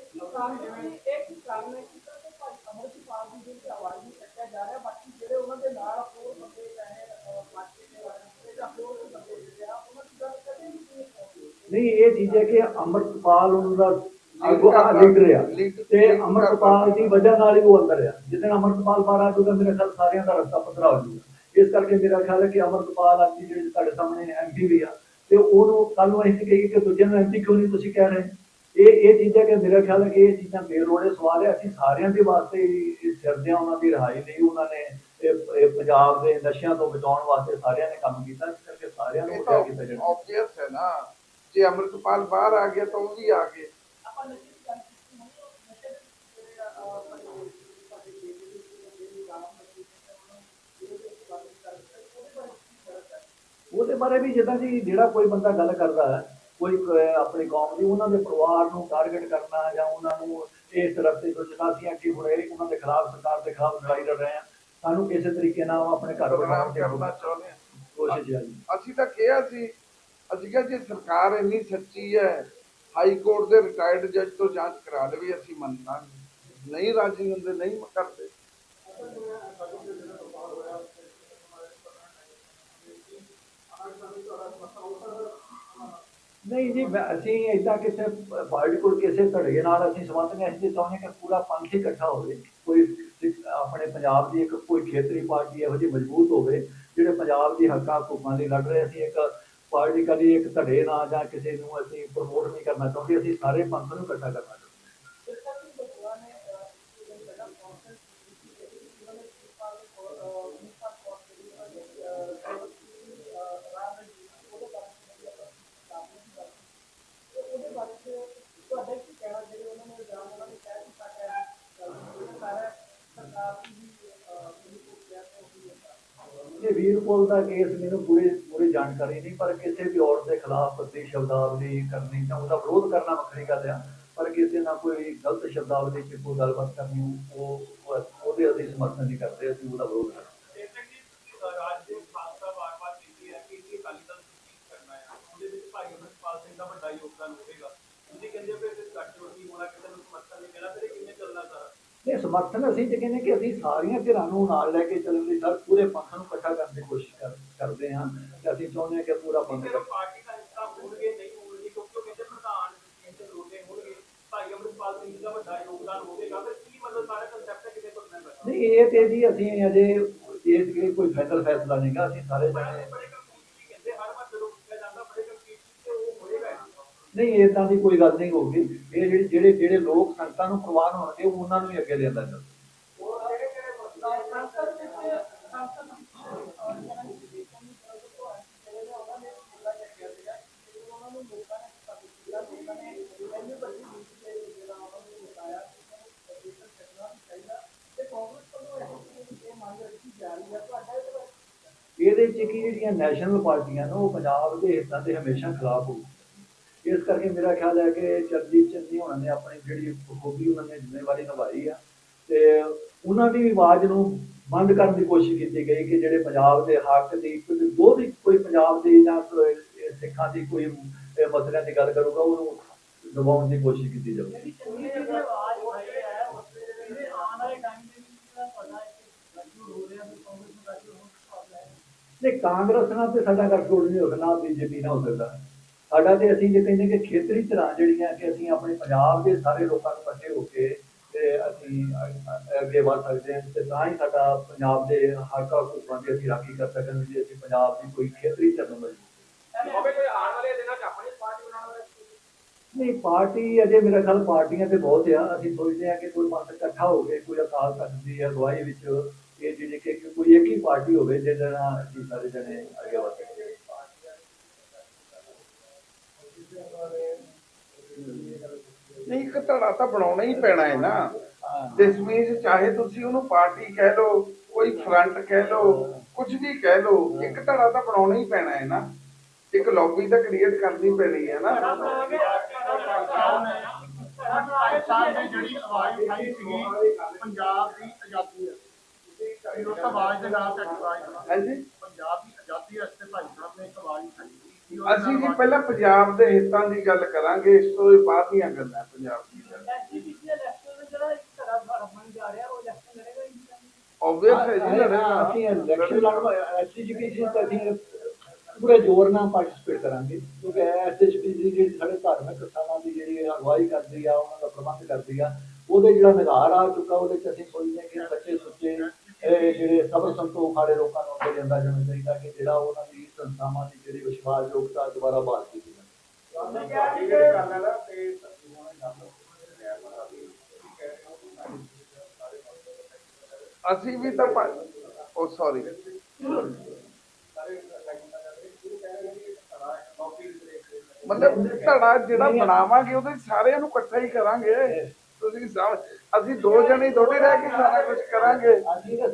ਨਹੀਂ, ਇਹ ਚੀਜ਼ ਹੈ ਕਿ ਅੰਮ੍ਰਿਤਪਾਲ ਉਹਨਾਂ ਦਾ ਲੀਡਰ ਆ, ਤੇ ਅੰਮ੍ਰਿਤਪਾਲ ਦੀ ਵਜ੍ਹਾ ਨਾਲ ਹੀ ਉਹ ਅੰਦਰ ਆ। ਜਿੱਦਣ ਅੰਮ੍ਰਿਤਪਾਲ ਬਾਹਰ ਆ ਜਾਊਗਾ, ਮੇਰਾ ਖਿਆਲ ਸਾਰਿਆਂ ਦਾ ਰਸਤਾ ਪੱਧਰਾ ਹੋ ਜਾਊਗਾ। ਇਸ ਕਰਕੇ ਮੇਰਾ ਖਿਆਲ ਹੈ ਕਿ ਅੰਮ੍ਰਿਤਪਾਲ ਅੱਜ ਜਿਹੜੇ ਤੁਹਾਡੇ ਸਾਹਮਣੇ ਐਮਪੀ ਵੀ ਆ, ਤੇ ਉਹਨੂੰ ਕੱਲ ਨੂੰ ਅਸੀਂ ਕਹੀਏ ਕਿ ਦੂਜਿਆਂ ਨੂੰ ਐਮਪੀ ਕਿਉਂ ਨਹੀਂ ਤੁਸੀਂ ਕਹਿ ਰਹੇ? ਇਹ ਚੀਜ਼ਾਂ ਕਿ ਮੇਰਾ ਖਿਆਲ ਹੈ ਕਿ ਇਹ ਚੀਜ਼ਾਂ ਬੇਲੋੜੇ ਸਵਾਲ ਹੈ। ਅਸੀਂ ਸਾਰਿਆਂ ਦੇ ਵਾਸਤੇ ਫਿਰਦੇ ਹਾਂ, ਉਹਨਾਂ ਦੀ ਰਿਹਾਈ ਲਈ ਉਹਨਾਂ ਨੇ ਇਹ ਪੰਜਾਬ ਦੇ ਨਸ਼ਿਆਂ ਤੋਂ ਬਚਾਉਣ ਵਾਸਤੇ ਸਾਰਿਆਂ ਨੇ ਕੰਮ ਕੀਤਾ, ਇਸ ਕਰਕੇ ਸਾਰਿਆਂ ਨੂੰ ਕਿਹਾ ਕੀਤਾ ਜਾਣਾ। ਆਬਵੀਅਸ ਹੈ ਨਾ, ਜੇ ਅੰਮ੍ਰਿਤਪਾਲ ਬਾਹਰ ਆ ਗਿਆ ਤਾਂ ਉਹ ਵੀ ਆ ਗਏ। ਉਹਦੇ ਬਾਰੇ ਵੀ ਜਿੱਦਾਂ ਜੀ ਜਿਹੜਾ ਕੋਈ ਬੰਦਾ ਗੱਲ ਕਰਦਾ ਹੈ ਕੋਈ ਆਪਣੀ ਕੌਮ ਦੀ ਉਹਨਾਂ ਦੇ ਪਰਿਵਾਰ ਨੂੰ ਟਾਰਗੇਟ ਕਰਨਾ ਜਾਂ ਉਹਨਾਂ ਨੂੰ ਇਸ ਰਸਤੇ ਤੋਂ ਜਨਾਸੀਆਂ ਕਿ ਹੁਣ ਇਹ ਉਹਨਾਂ ਦੇ ਖਿਲਾਫ ਸਰਕਾਰ ਦੇ ਖਿਲਾਫ ਲੜਾਈ ਲੜ ਰਹੇ ਆ, ਸਾਨੂੰ ਕਿਸੇ ਤਰੀਕੇ ਨਾਲ ਉਹ ਆਪਣੇ ਘਰ ਬਦਨਾਮ ਬਣਾਉਣ ਦੀ ਕਰਨਾ ਚਾਹੁੰਦੇ ਆ। ਕੋਸ਼ਿਸ਼ ਹੈ ਜੀ। ਅਸੀਂ ਤਾਂ ਕਿਹਾ ਸੀ, ਅਸੀਂ ਕਿਹਾ ਜੇ ਸਰਕਾਰ ਇੰਨੀ ਸੱਚੀ ਹੈ ਹਾਈ ਕੋਰਟ ਦੇ ਰਿਟਾਇਰਡ ਜੱਜ ਤੋਂ ਜਾਂਚ ਕਰਾ ਲਵੇ, ਅਸੀਂ ਮੰਨਾਂਗੇ। ਨਹੀਂ ਰਾਜੀ ਹੁੰਦੇ, ਨਹੀਂ ਕਰਦੇ। ਨਹੀਂ ਜੀ, ਅਸੀਂ ਏਦਾਂ ਕਿਸੇ ਪਾਰਟੀਕੁਲਰ ਕਿਸੇ ਧੜੇ ਨਾਲ ਅਸੀਂ ਸੰਬੰਧ ਨਹੀਂ। ਅਸੀਂ ਚਾਹੁੰਦੇ ਕਿ ਪੂਰਾ ਪੰਥ ਹੀ ਇਕੱਠਾ ਹੋਵੇ। ਕੋਈ ਆਪਣੇ ਪੰਜਾਬ ਦੀ ਇੱਕ ਕੋਈ ਖੇਤਰੀ ਪਾਰਟੀ ਇਹੋ ਜਿਹੀ ਮਜ਼ਬੂਤ ਹੋਵੇ ਜਿਹੜੇ ਪੰਜਾਬ ਦੀ ਹੱਕਾਂ ਹਕੂਕਾਂ ਲਈ ਲੜ ਰਹੇ। ਅਸੀਂ ਇੱਕ ਪਾਰਟੀ ਕਦੀ ਇੱਕ ਧੜੇ ਨਾਲ ਜਾਂ ਕਿਸੇ ਨੂੰ ਅਸੀਂ ਪ੍ਰਮੋਟ ਨਹੀਂ ਕਰਨਾ ਚਾਹੁੰਦੇ। ਅਸੀਂ ਸਾਰੇ ਪੰਥ ਨੂੰ ਇਕੱਠਾ ਕਰਨਾ ਚਾਹੁੰਦੇ। ਇਹ ਵੀਰਪੁਰ ਦਾ ਕੇਸ ਮੈਨੂੰ ਪੂਰੀ ਜਾਣਕਾਰੀ ਨਹੀਂ, ਪਰ ਕਿਸੇ ਵੀ ਔਰਤ ਦੇ ਖਿਲਾਫ ਪ੍ਰਤੀ ਸ਼ਬਦਾਵਲੀ ਕਰਨੀ ਜਾਂ ਉਹਦਾ ਵਿਰੋਧ ਕਰਨਾ ਵੱਖਰੀ ਗੱਲ ਆ, ਪਰ ਕਿਸੇ ਨਾਲ ਕੋਈ ਗਲਤ ਸ਼ਬਦਾਵਲੀ 'ਚ ਕੋਈ ਗੱਲਬਾਤ ਕਰਨੀ ਉਹਦੇ ਅਸੀਂ ਸਮਰਥਨ ਨਹੀਂ ਕਰਦੇ। ਅਸੀਂ ਉਹਦਾ ਵਿਰੋਧ ਕਰਦੇ। ਇਹ ਸਮਰਥਨ ਅਸੀਂ ਤੇ ਕਹਿੰਦੇ ਕਿ ਅਸੀਂ ਸਾਰੀਆਂ ਧਿਰਾਂ ਨੂੰ ਨਾਲ ਲੈ ਕੇ ਚੱਲਣ ਲਈ ਸਰ ਪੂਰੇ ਪੰਥ ਨੂੰ ਇਕੱਠਾ ਕਰਨ ਦੀ ਕੋਸ਼ਿਸ਼ ਕਰਦੇ ਹਾਂ ਤੇ ਅਸੀਂ ਚਾਹੁੰਦੇ ਹਾਂ ਕਿ ਪੂਰਾ ਪੰਥ ਪਾਰਟੀ ਦਾ ਹਿੱਸਾ ਹੋਣਗੇ ਨਹੀਂ ਹੋਣਗੇ, ਕਿਉਂਕਿ ਕਹਿੰਦੇ ਪ੍ਰਧਾਨ ਕਹਿੰਦੇ ਲੋਟੇ ਹੋਣਗੇ, ਭਾਈ ਅੰਮ੍ਰਿਤਪਾਲ ਸਿੰਘ ਦਾ ਵੱਡਾ ਯੋਗਦਾਨ ਹੋਵੇਗਾ, ਫਿਰ ਕੀ ਮਤਲਬ ਸਾਰਾ ਕੰਸੈਪਟ ਕਿਤੇ ਤੋਂ ਨਹੀਂ ਪਤਾ। ਨਹੀਂ, ਇਹ ਤੇ ਜੀ ਅਸੀਂ ਅਜੇ ਇਸ ਕੇ ਕੋਈ ਫਾਈਨਲ ਫੈਸਲਾ ਨਹੀਂਗਾ। ਅਸੀਂ ਸਾਰੇ ਜਣੇ ਕਹਿੰਦੇ ਹਰ ਵਾਰ ਜਦੋਂ ਪੁੱਛਿਆ ਜਾਂਦਾ ਬੜੇ ਕੰਪਲੀਟ ਤੇ ਉਹ ਹੋਏਗਾ। ਨਹੀਂ, ਇਦਾਂ ਦੀ ਕੋਈ ਗੱਲ ਨਹੀਂ ਹੋਊਗੀ। ਇਹ ਜਿਹੜੇ ਲੋਕ ਸੰਗਤਾਂ ਨੂੰ ਪ੍ਰਵਾਨ ਹੋਣਗੇ ਉਹਨਾਂ ਨੂੰ ਹੀ ਅੱਗੇ ਲਿਆਂਦਾ ਜਾਊਗਾ। ਇਹਦੇ 'ਚ ਕੀ ਜਿਹੜੀਆਂ ਨੈਸ਼ਨਲ ਪਾਰਟੀਆਂ ਨੇ ਉਹ ਪੰਜਾਬ ਦੇ ਹਿੱਤਾਂ ਦੇ ਹਮੇਸ਼ਾ ਖਿਲਾਫ ਹੋਊ। ਇਸ ਕਰਕੇ ਮੇਰਾ ਖਿਆਲ ਹੈ ਕਿ ਚਰਨਜੀਤ ਚੰਨੀ ਹੋਣਾ ਨੇ ਆਪਣੀ ਜਿਹੜੀ ਬਖੂਬੀ ਉਹਨਾਂ ਨੇ ਜ਼ਿੰਮੇਵਾਰੀ ਨਿਭਾਈ ਆ ਤੇ ਉਹਨਾਂ ਦੀ ਆਵਾਜ਼ ਨੂੰ ਬੰਦ ਕਰਨ ਦੀ ਕੋਸ਼ਿਸ਼ ਕੀਤੀ ਗਈ ਕਿ ਜਿਹੜੇ ਪੰਜਾਬ ਦੇ ਹੱਕ ਦੀ ਜੋ ਵੀ ਕੋਈ ਪੰਜਾਬ ਦੀ ਜਾਂ ਸਿੱਖਾਂ ਦੀ ਕੋਈ ਮਸਲਿਆਂ ਦੀ ਗੱਲ ਕਰੂਗਾ ਉਹਨੂੰ ਦਬਾਉਣ ਦੀ ਕੋਸ਼ਿਸ਼ ਕੀਤੀ ਜਾਵੇ। ਨਹੀਂ, ਕਾਂਗਰਸ ਨਾਲ ਤੇ ਸਾਡਾ ਗੱਠਜੋੜ ਨਹੀਂ ਹੋ ਸਕਦਾ, ਬੀਜੇਪੀ ਨਾਲ ਹੋ ਸਕਦਾ। ਸਾਡਾ ਤੇ ਅਸੀਂ ਜੇ ਕਹਿੰਦੇ ਕਿ ਖੇਤਰੀ ਧਿਰਾਂ ਜਿਹੜੀਆਂ ਕਿ ਅਸੀਂ ਆਪਣੇ ਪੰਜਾਬ ਦੇ ਸਾਰੇ ਲੋਕਾਂ ਨੂੰ ਇਕੱਠੇ ਹੋ ਕੇ ਤੇ ਅਸੀਂ ਅੱਗੇ ਵੱਧ ਸਕਦੇ ਹਾਂ ਤੇ ਤਾਂ ਹੀ ਸਾਡਾ ਪੰਜਾਬ ਦੇ ਹੱਕ ਹਕੂਕਾਂ ਦੀ ਅਸੀਂ ਰਾਖੀ ਕਰ ਸਕਾਂਗੇ ਜੇ ਅਸੀਂ ਪੰਜਾਬ ਦੀ ਕੋਈ ਖੇਤਰੀ ਧਿਰ ਨੂੰ ਨਹੀਂ। ਪਾਰਟੀ ਅਜੇ ਮੇਰਾ ਖਿਆਲ ਪਾਰਟੀਆਂ ਤੇ ਬਹੁਤ ਆ। ਅਸੀਂ ਸੋਚਦੇ ਹਾਂ ਕਿ ਕੋਈ ਪੰਥ ਇਕੱਠਾ ਹੋ ਕੇ ਕੋਈ ਅਕਾਲ ਤਖ਼ਤ ਦੀ ਅਗਵਾਈ ਵਿੱਚ ਇਹ ਜਿਹੜੀ ਕਿ ਕੋਈ ਇੱਕ ਹੀ ਪਾਰਟੀ ਹੋਵੇ ਜਿਹਦੇ ਨਾਲ ਅਸੀਂ ਸਾਰੇ ਜਣੇ ਅੱਗੇ ਵੱਧ ਸਕੀਏ। ਨਹੀਂ, ਇੱਕ ਧੜਾ ਤਾਂ ਬਣਾਉਣਾ ਹੀ ਪੈਣਾ ਹੈ ਨਾ। ਦਸਵੀਂ ਚਾਹੇ ਤੁਸੀਂ ਉਹਨੂੰ ਪਾਰਟੀ ਕਹਿ ਲਓ, ਕੋਈ ਫਰੰਟ ਕਹਿ ਲਓ, ਕੁਝ ਵੀ ਕਹਿ ਲਓ, ਇੱਕ ਧੜਾ ਤਾਂ ਬਣਾਉਣਾ ਹੀ ਪੈਣਾ ਹੈ ਨਾ। ਇੱਕ ਲੌਬੀ ਤਾਂ ਕ੍ਰੀਏਟ ਕਰਨੀ ਪੈਣੀ ਹੈ ਨਾ। ਜਿਹੜੀ ਆਵਾਜ਼ ਉਠਾਈ ਸੀਗੀ ਪੰਜਾਬ ਦੀ ਆਜ਼ਾਦੀ ਹੈ, ਉਸ ਆਵਾਜ਼ ਦੇ ਨਾਲ ਹਾਂਜੀ, ਪੰਜਾਬ ਦੀ ਆਜ਼ਾਦੀ ਵਾਸਤੇ ਭਾਈ ਸਾਹਿਬ ਨੇ ਇੱਕ ਆਵਾਜ਼ ਉਠਾਈ। ਅਸੀਂ ਜੀ ਪਹਿਲਾਂ ਪੰਜਾਬ ਦੇ ਹਿੱਤਾਂ ਦੀ ਗੱਲ ਕਰਾਂਗੇ, ਇਸ ਤੋਂ ਬਾਅਦ ਦੀਆਂ ਗੱਲਾਂ ਪੰਜਾਬ ਦੀ। ਓਬਵੀਅਸ ਹੈ ਜੀ, ਅਸੀਂ ਇਲੈਕਸ਼ਨ ਲੜਵਾ ਐਸਜੀਪੀਸੀ ਤਾਂ ਅਸੀਂ ਪੂਰੇ ਜ਼ੋਰ ਨਾਲ ਪਾਰਟਿਸਿਪੇਟ ਕਰਾਂਗੇ ਕਿਉਂਕਿ ਐਸਜੀਪੀਸੀ ਜਿਹੜੀ ਸਾਡੇ ਧਾਰਮਿਕ ਸਥਾਨਾਂ ਦੀ ਜਿਹੜੀ ਅਗਵਾਈ ਕਰਦੀ ਆ, ਉਹਨਾਂ ਦਾ ਪ੍ਰਬੰਧ ਕਰਦੀ ਆ, ਉਹਦੇ ਜਿਹੜਾ ਨਿਗਾਰ ਆ ਚੁੱਕਾ ਉਹਦੇ 'ਚ ਅਸੀਂ ਸੋਚਦੇ ਕਿ ਬੱਚੇ ਸੁੱਚੇ ਜਿਹੜੇ ਸਬਰ ਸੰਤੋਖ ਵਾਲੇ ਲੋਕਾਂ ਨੂੰ ਅੱਗੇ ਲਿਆਂਦਾ ਜਾਣਾ ਚਾਹੀਦਾ ਕਿ ਜਿਹੜਾ ਉਹਨਾਂ ਦੀ ਸੰਸਥਾਵਾਂ ਦੀ ਜਿਹੜੀ ਵਿਸ਼ਵਾਸਯੋਗਤਾ ਦੁਬਾਰਾ ਬਹਾਲ ਕੀਤੀ ਜਾਵੇ। ਅਸੀਂ ਵੀ ਤਾਂ ਉਹ ਸੌਰੀ ਮਤਲਬ ਧੜਾ ਜਿਹੜਾ ਬਣਾਵਾਂਗੇ ਉਹਦੇ ਸਾਰਿਆਂ ਨੂੰ ਇਕੱਠਾ ਹੀ ਕਰਾਂਗੇ। ਤੁਸੀਂ ਅਸੀਂ ਦੋ ਜਣੇ ਥੋੜੇ ਰਹਿ ਕੇ ਸਾਰਾ ਕੁਝ ਕਰਾਂਗੇ।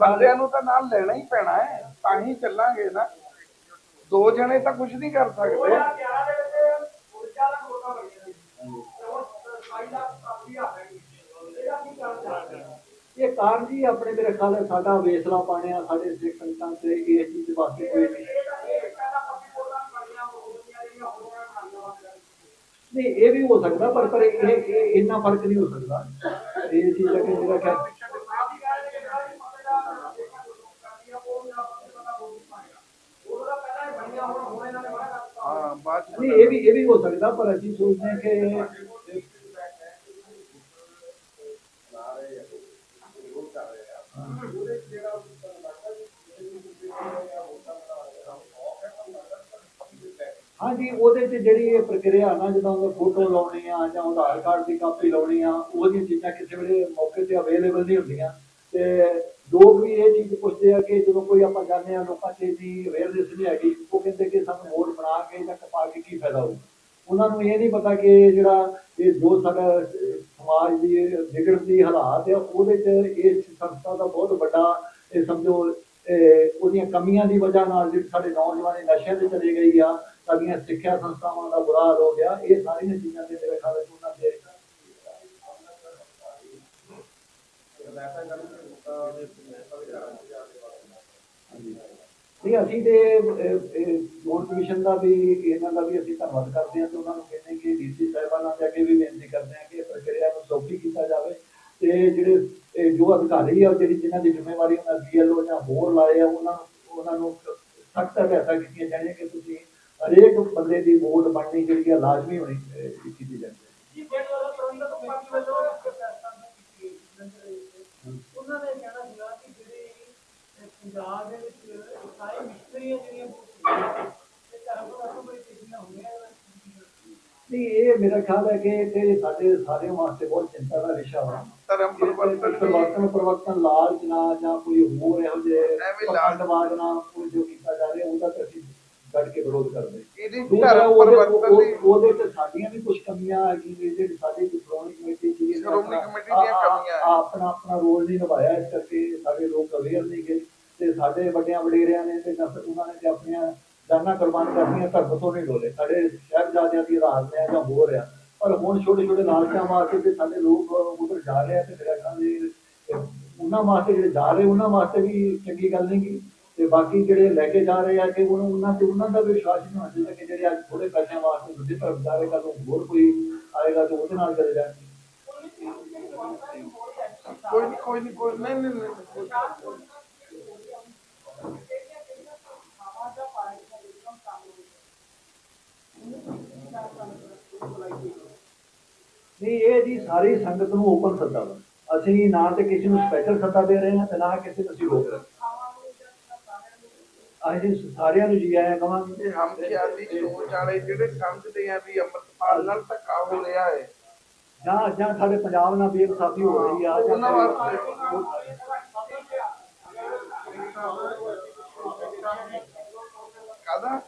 ਬੰਦਿਆਂ ਨੂੰ ਤਾਂ ਨਾਲ ਲੈਣਾ ਹੀ ਪੈਣਾ ਹੈ, ਤਾਂ ਹੀ ਚੱਲਾਂਗੇ ਨਾ। ਦੋ ਜਣੇ ਤਾਂ ਕੁਝ ਨਹੀਂ ਕਰ ਸਕਦੇ। 27 ਲੱਖ ਕਾਫੀ ਆ ਗਈ ਇਹਦਾ ਕੀ ਕਾਰਨ ਹੈ? ਇਹ ਕਾਰਨ ਜੀ ਆਪਣੇ ਮੇਰੇ ਖਿਆਲ ਹੈ ਸਾਡਾ ਵੇਸਲਾ ਪਾਣਿਆ ਸਾਡੇ ਸਿੱਖ ਸੰਗਤਾਂ ਤੇ ਇਹ ਚੀਜ਼ ਵਾਸਤੇ ਕੋਈ ਨਹੀਂ। ਨਹੀਂ ਇਹ ਵੀ ਹੋ ਸਕਦਾ ਪਰ ਇਹ ਇੰਨਾ ਫਰਕ ਨਹੀਂ ਹੋ ਸਕਦਾ। ਇਹ ਚੀਜ਼ ਹੈ ਕਿ ਜਿਹੜਾ ਕਿ ਹਾਂ ਬਾਅਦ ਚ ਨਹੀਂ ਇਹ ਵੀ ਹੋ ਸਕਦਾ ਪਰ ਅਸੀਂ ਸੋਚਦੇ ਹਾਂ ਕਿ ਹਾਂਜੀ ਉਹਦੇ 'ਚ ਜਿਹੜੀ ਇਹ ਪ੍ਰਕਿਰਿਆ ਨਾ ਜਦੋਂ ਉਹ ਫੋਟੋ ਲਾਉਣੀ ਆ ਜਾਂ ਆਧਾਰ ਕਾਰਡ ਦੀ ਕਾਪੀ ਲਾਉਣੀ ਆ ਉਹਦੀਆਂ ਚੀਜ਼ਾਂ ਕਿਸੇ ਵੇਲੇ ਮੌਕੇ ਤੇ ਅਵੇਲੇਬਲ ਨਹੀਂ ਹੁੰਦੀਆਂ ਤੇ ਲੋਕ ਵੀ ਇਹ ਚੀਜ਼ ਪੁੱਛਦੇ ਆ ਕਿ ਜਦੋਂ ਕੋਈ ਆਪਾਂ ਜਾਂਦੇ ਆ ਲੋਕਾਂ 'ਚ ਇੰਨੀ ਅਵੇਅਰਨੈਸ ਨਹੀਂ ਹੈਗੀ ਉਹ ਕਹਿੰਦੇ ਕਿ ਸਾਨੂੰ ਵੋਟ ਬਣਾ ਕੇ ਜਾਂ ਕਪਾ ਕੇ ਕੀ ਫਾਇਦਾ ਹੋਊ। ਉਹਨਾਂ ਨੂੰ ਇਹ ਨਹੀਂ ਪਤਾ ਕਿ ਜਿਹੜਾ ਇਹ ਜੋ ਸਾਡਾ ਸਮਾਜ ਦੀ ਵਿਗੜਨ ਦੀ ਹਾਲਾਤ ਆ ਉਹਦੇ 'ਚ ਇਸ ਸੰਸਥਾ ਦਾ ਬਹੁਤ ਵੱਡਾ ਇਹ ਸਮਝੋ ਉਹਦੀਆਂ ਕਮੀਆਂ ਦੀ ਵਜ੍ਹਾ ਨਾਲ ਜਿਹੜੇ ਸਾਡੇ ਨੌਜਵਾਨ ਨਸ਼ਿਆਂ ਤੇ ਚਲੇ ਗਈ ਆ ਸਾਡੀਆਂ ਸਿੱਖਿਆ ਸੰਸਥਾਵਾਂ ਦਾ ਬੁਰਾ ਹਾਲ ਹੋ ਗਿਆ। ਇਹ ਸਾਰੀਆਂ ਚੀਜ਼ਾਂ ਦੇ ਮੇਰੇ ਖਿਆਲ ਵਿੱਚ ਉਹਨਾਂ ਦੇ ਨਹੀਂ ਅਸੀਂ ਤੇ ਚੋਣ ਕਮਿਸ਼ਨ ਦਾ ਵੀ ਇਹਨਾਂ ਦਾ ਵੀ ਅਸੀਂ ਧੰਨਵਾਦ ਕਰਦੇ ਹਾਂ ਤੇ ਉਹਨਾਂ ਨੂੰ ਕਹਿੰਦੇ ਕਿ ਡੀਸੀ ਸਾਹਿਬਾਨਾਂ ਦੇ ਅੱਗੇ ਵੀ ਬੇਨਤੀ ਕਰਦੇ ਹਾਂ ਕਿ ਇਹ ਪ੍ਰਕਿਰਿਆ ਨੂੰ ਸੌਖੀ ਕੀਤਾ ਜਾਵੇ ਤੇ ਜਿਹੜੇ ਜੋ ਅਧਿਕਾਰੀ ਆ ਜਿਹੜੀ ਜਿਨ੍ਹਾਂ ਦੀ ਜ਼ਿੰਮੇਵਾਰੀ ਉਹਨਾਂ BLO ਜਾਂ ਹੋਰ ਲਾਏ ਆ ਉਹਨਾਂ ਨੂੰ ਸਖਤ ਹਦਾਇਤਾਂ ਕੀਤੀਆਂ ਜਾਣੀਆਂ ਕਿ ਤੁਸੀਂ ਹਰੇਕ ਬੰਦੇ ਦੀ ਵੋਟ ਬਣਨੀ ਜਿਹੜੀ ਆ ਲਾਜ਼ਮੀ ਹੋਣੀ ਕੀਤੀ ਜਾਂਦੀ ਹੈ। ਉਹਨਾਂ ਨੇ ਕਹਿਣਾ ਸੀਗਾ ਕਿ ਜਿਹੜੇ ਪੰਜਾਬ ਦੇ ਵਿੱਚ ਇਸਾਈ ਮਿਸ਼ਨਰੀਆਂ ਜਿਹੜੀਆਂ ਤੇ ਧਰਮ ਤੋਂ ਬੜੀ ਤੇਜ਼ੀਆਂ ਹੋਈਆਂ ਨਹੀਂ ਇਹ ਮੇਰਾ ਖਿਆਲ ਹੈ ਕਿ ਸਾਡੇ ਸਾਰਿਆਂ ਵਾਸਤੇ ਬਹੁਤ ਚਿੰਤਾ ਦਾ ਵਿਸ਼ਾ ਵਾ। ਧਰਮ ਪਰਿਵਰਤਨ ਲਾਲਚ ਨਾਲ ਜਾਂ ਕੋਈ ਹੋਰ ਇਹੋ ਜਿਹੇ ਐਵੇਂ ਲਾਲਚ ਪਖੰਡਵਾਦ ਨਾਲ ਕੋਈ ਜੋ ਕੀਤਾ ਜਾ ਰਿਹਾ ਉਹਦਾ ਤਾਂ ਅਸੀਂ ਡਟ ਕੇ ਵਿਰੋਧ ਕਰਦੇ। ਇਹਦੀ ਦੂਸਰਾ ਧਰਮ ਪਰਿਵਰਤਨ ਦੀ ਉਹਦੇ ਤੇ ਸਾਡੀਆਂ ਵੀ ਕੁਝ ਕਮੀਆਂ ਹੈਗੀਆਂ ਜਿਹੜੀ ਸਾਡੀ ਸ਼੍ਰੋਮਣੀ ਕਮੇਟੀ ਸੀ ਸ਼੍ਰੋਮਣੀ ਕਮੇਟੀ ਦੀਆਂ ਕਮੀਆਂ ਹੈ। ਆਪਣਾ ਰੋਲ ਨਹੀਂ ਨਿਭਾਇਆ ਇਸ ਕਰਕੇ ਸਾਡੇ ਲੋਕ ਅਵੇਅਰ ਨਹੀਂ ਗਏ ਤੇ ਸਾਡੇ ਵੱਡਿਆਂ ਵਡੇਰਿਆਂ ਨੇ ਤੇ ਉਹਨਾਂ ਨੇ ਤੇ ਆਪਣੀਆਂ ਜਾਨਾਂ ਕੁਰਬਾਨ ਕਰਨੀਆਂ ਧਰਮ ਤੋਂ ਨਹੀਂ ਡੋਲੇ ਸਾਡੇ ਸਾਹਿਬਜ਼ਾਦਿਆਂ ਦੀ ਰਾਜ ਨੇ ਜਾਂ ਹੋ ਰਿਹਾ ਪਰ ਹੁਣ ਛੋਟੇ ਛੋਟੇ ਲਾਲਚਾਂ ਵਾਸਤੇ ਤੇ ਸਾਡੇ ਲੋਕ ਉਧਰ ਜਾ ਰਹੇ ਆ ਤੇ ਮੇਰਾ ਖਿਆਲ ਵੀ ਉਹਨਾਂ ਵਾਸਤੇ ਜਿਹੜੇ ਜਾ ਰਹੇ ਉਹਨਾਂ ਵਾਸਤੇ ਵੀ ਚੰਗੀ ਗੱਲ ਨਹੀਂ ਗੀ ਤੇ ਬਾਕੀ ਜਿਹੜੇ ਲੈ ਕੇ ਜਾ ਰਹੇ ਆ ਕਿ ਉਹਨਾਂ ਦਾ ਵੀ ਵਿਸ਼ਵਾਸ ਨਹੀਂ ਹੋਣਾ ਚਾਹੀਦਾ ਕਿ ਜਿਹੜੇ ਅੱਜ ਥੋੜੇ ਪੈਸਿਆਂ ਵਾਸਤੇ ਦੂਜੇ ਧਰਮ ਜਾ ਰਹੇ ਕੱਲ ਹੋਰ ਕੋਈ ਆਏਗਾ ਤੇ ਉਹਦੇ ਨਾਲ ਚਲੇ ਜਾਣਗੇ। ਕੋਈ ਨਹੀਂ ਨਹੀਂ ਇਹ ਜੀ ਸਾਰੀ ਸੰਗਤ ਨੂੰ ਓਪਨ ਸੱਦਾ ਵਾ। ਅਸੀਂ ਨਾ ਤੇ ਕਿਸੇ ਨੂੰ ਸਪੈਸ਼ਲ ਸੱਦਾ ਦੇ ਰਹੇ ਹਾਂ ਤੇ ਨਾ ਕਿਸੇ ਨੂੰ ਅਸੀਂ ਰੋਕ ਰਹੇ ਅਸੀਂ ਸਾਰਿਆਂ ਨੂੰ ਜੀ ਆਇਆਂ ਕਹਾਂਗੇ। ਇਹ ਹਮਖਿਆਲੀ ਸੋਚ ਵਾਲੇ ਜਿਹੜੇ ਸਮਝਦੇ ਆ ਵੀ ਅੰਮ੍ਰਿਤਪਾਲ ਨਾਲ ਧੱਕਾ ਹੋ ਰਿਹਾ ਹੈ ਜਾਂ ਸਾਡੇ ਪੰਜਾਬ ਨਾਲ ਬੇਇਨਸਾਫੀ ਹੋ ਰਹੀ ਆ ਉਹਨਾਂ ਵਾਸਤੇ ਕਾਹਦਾ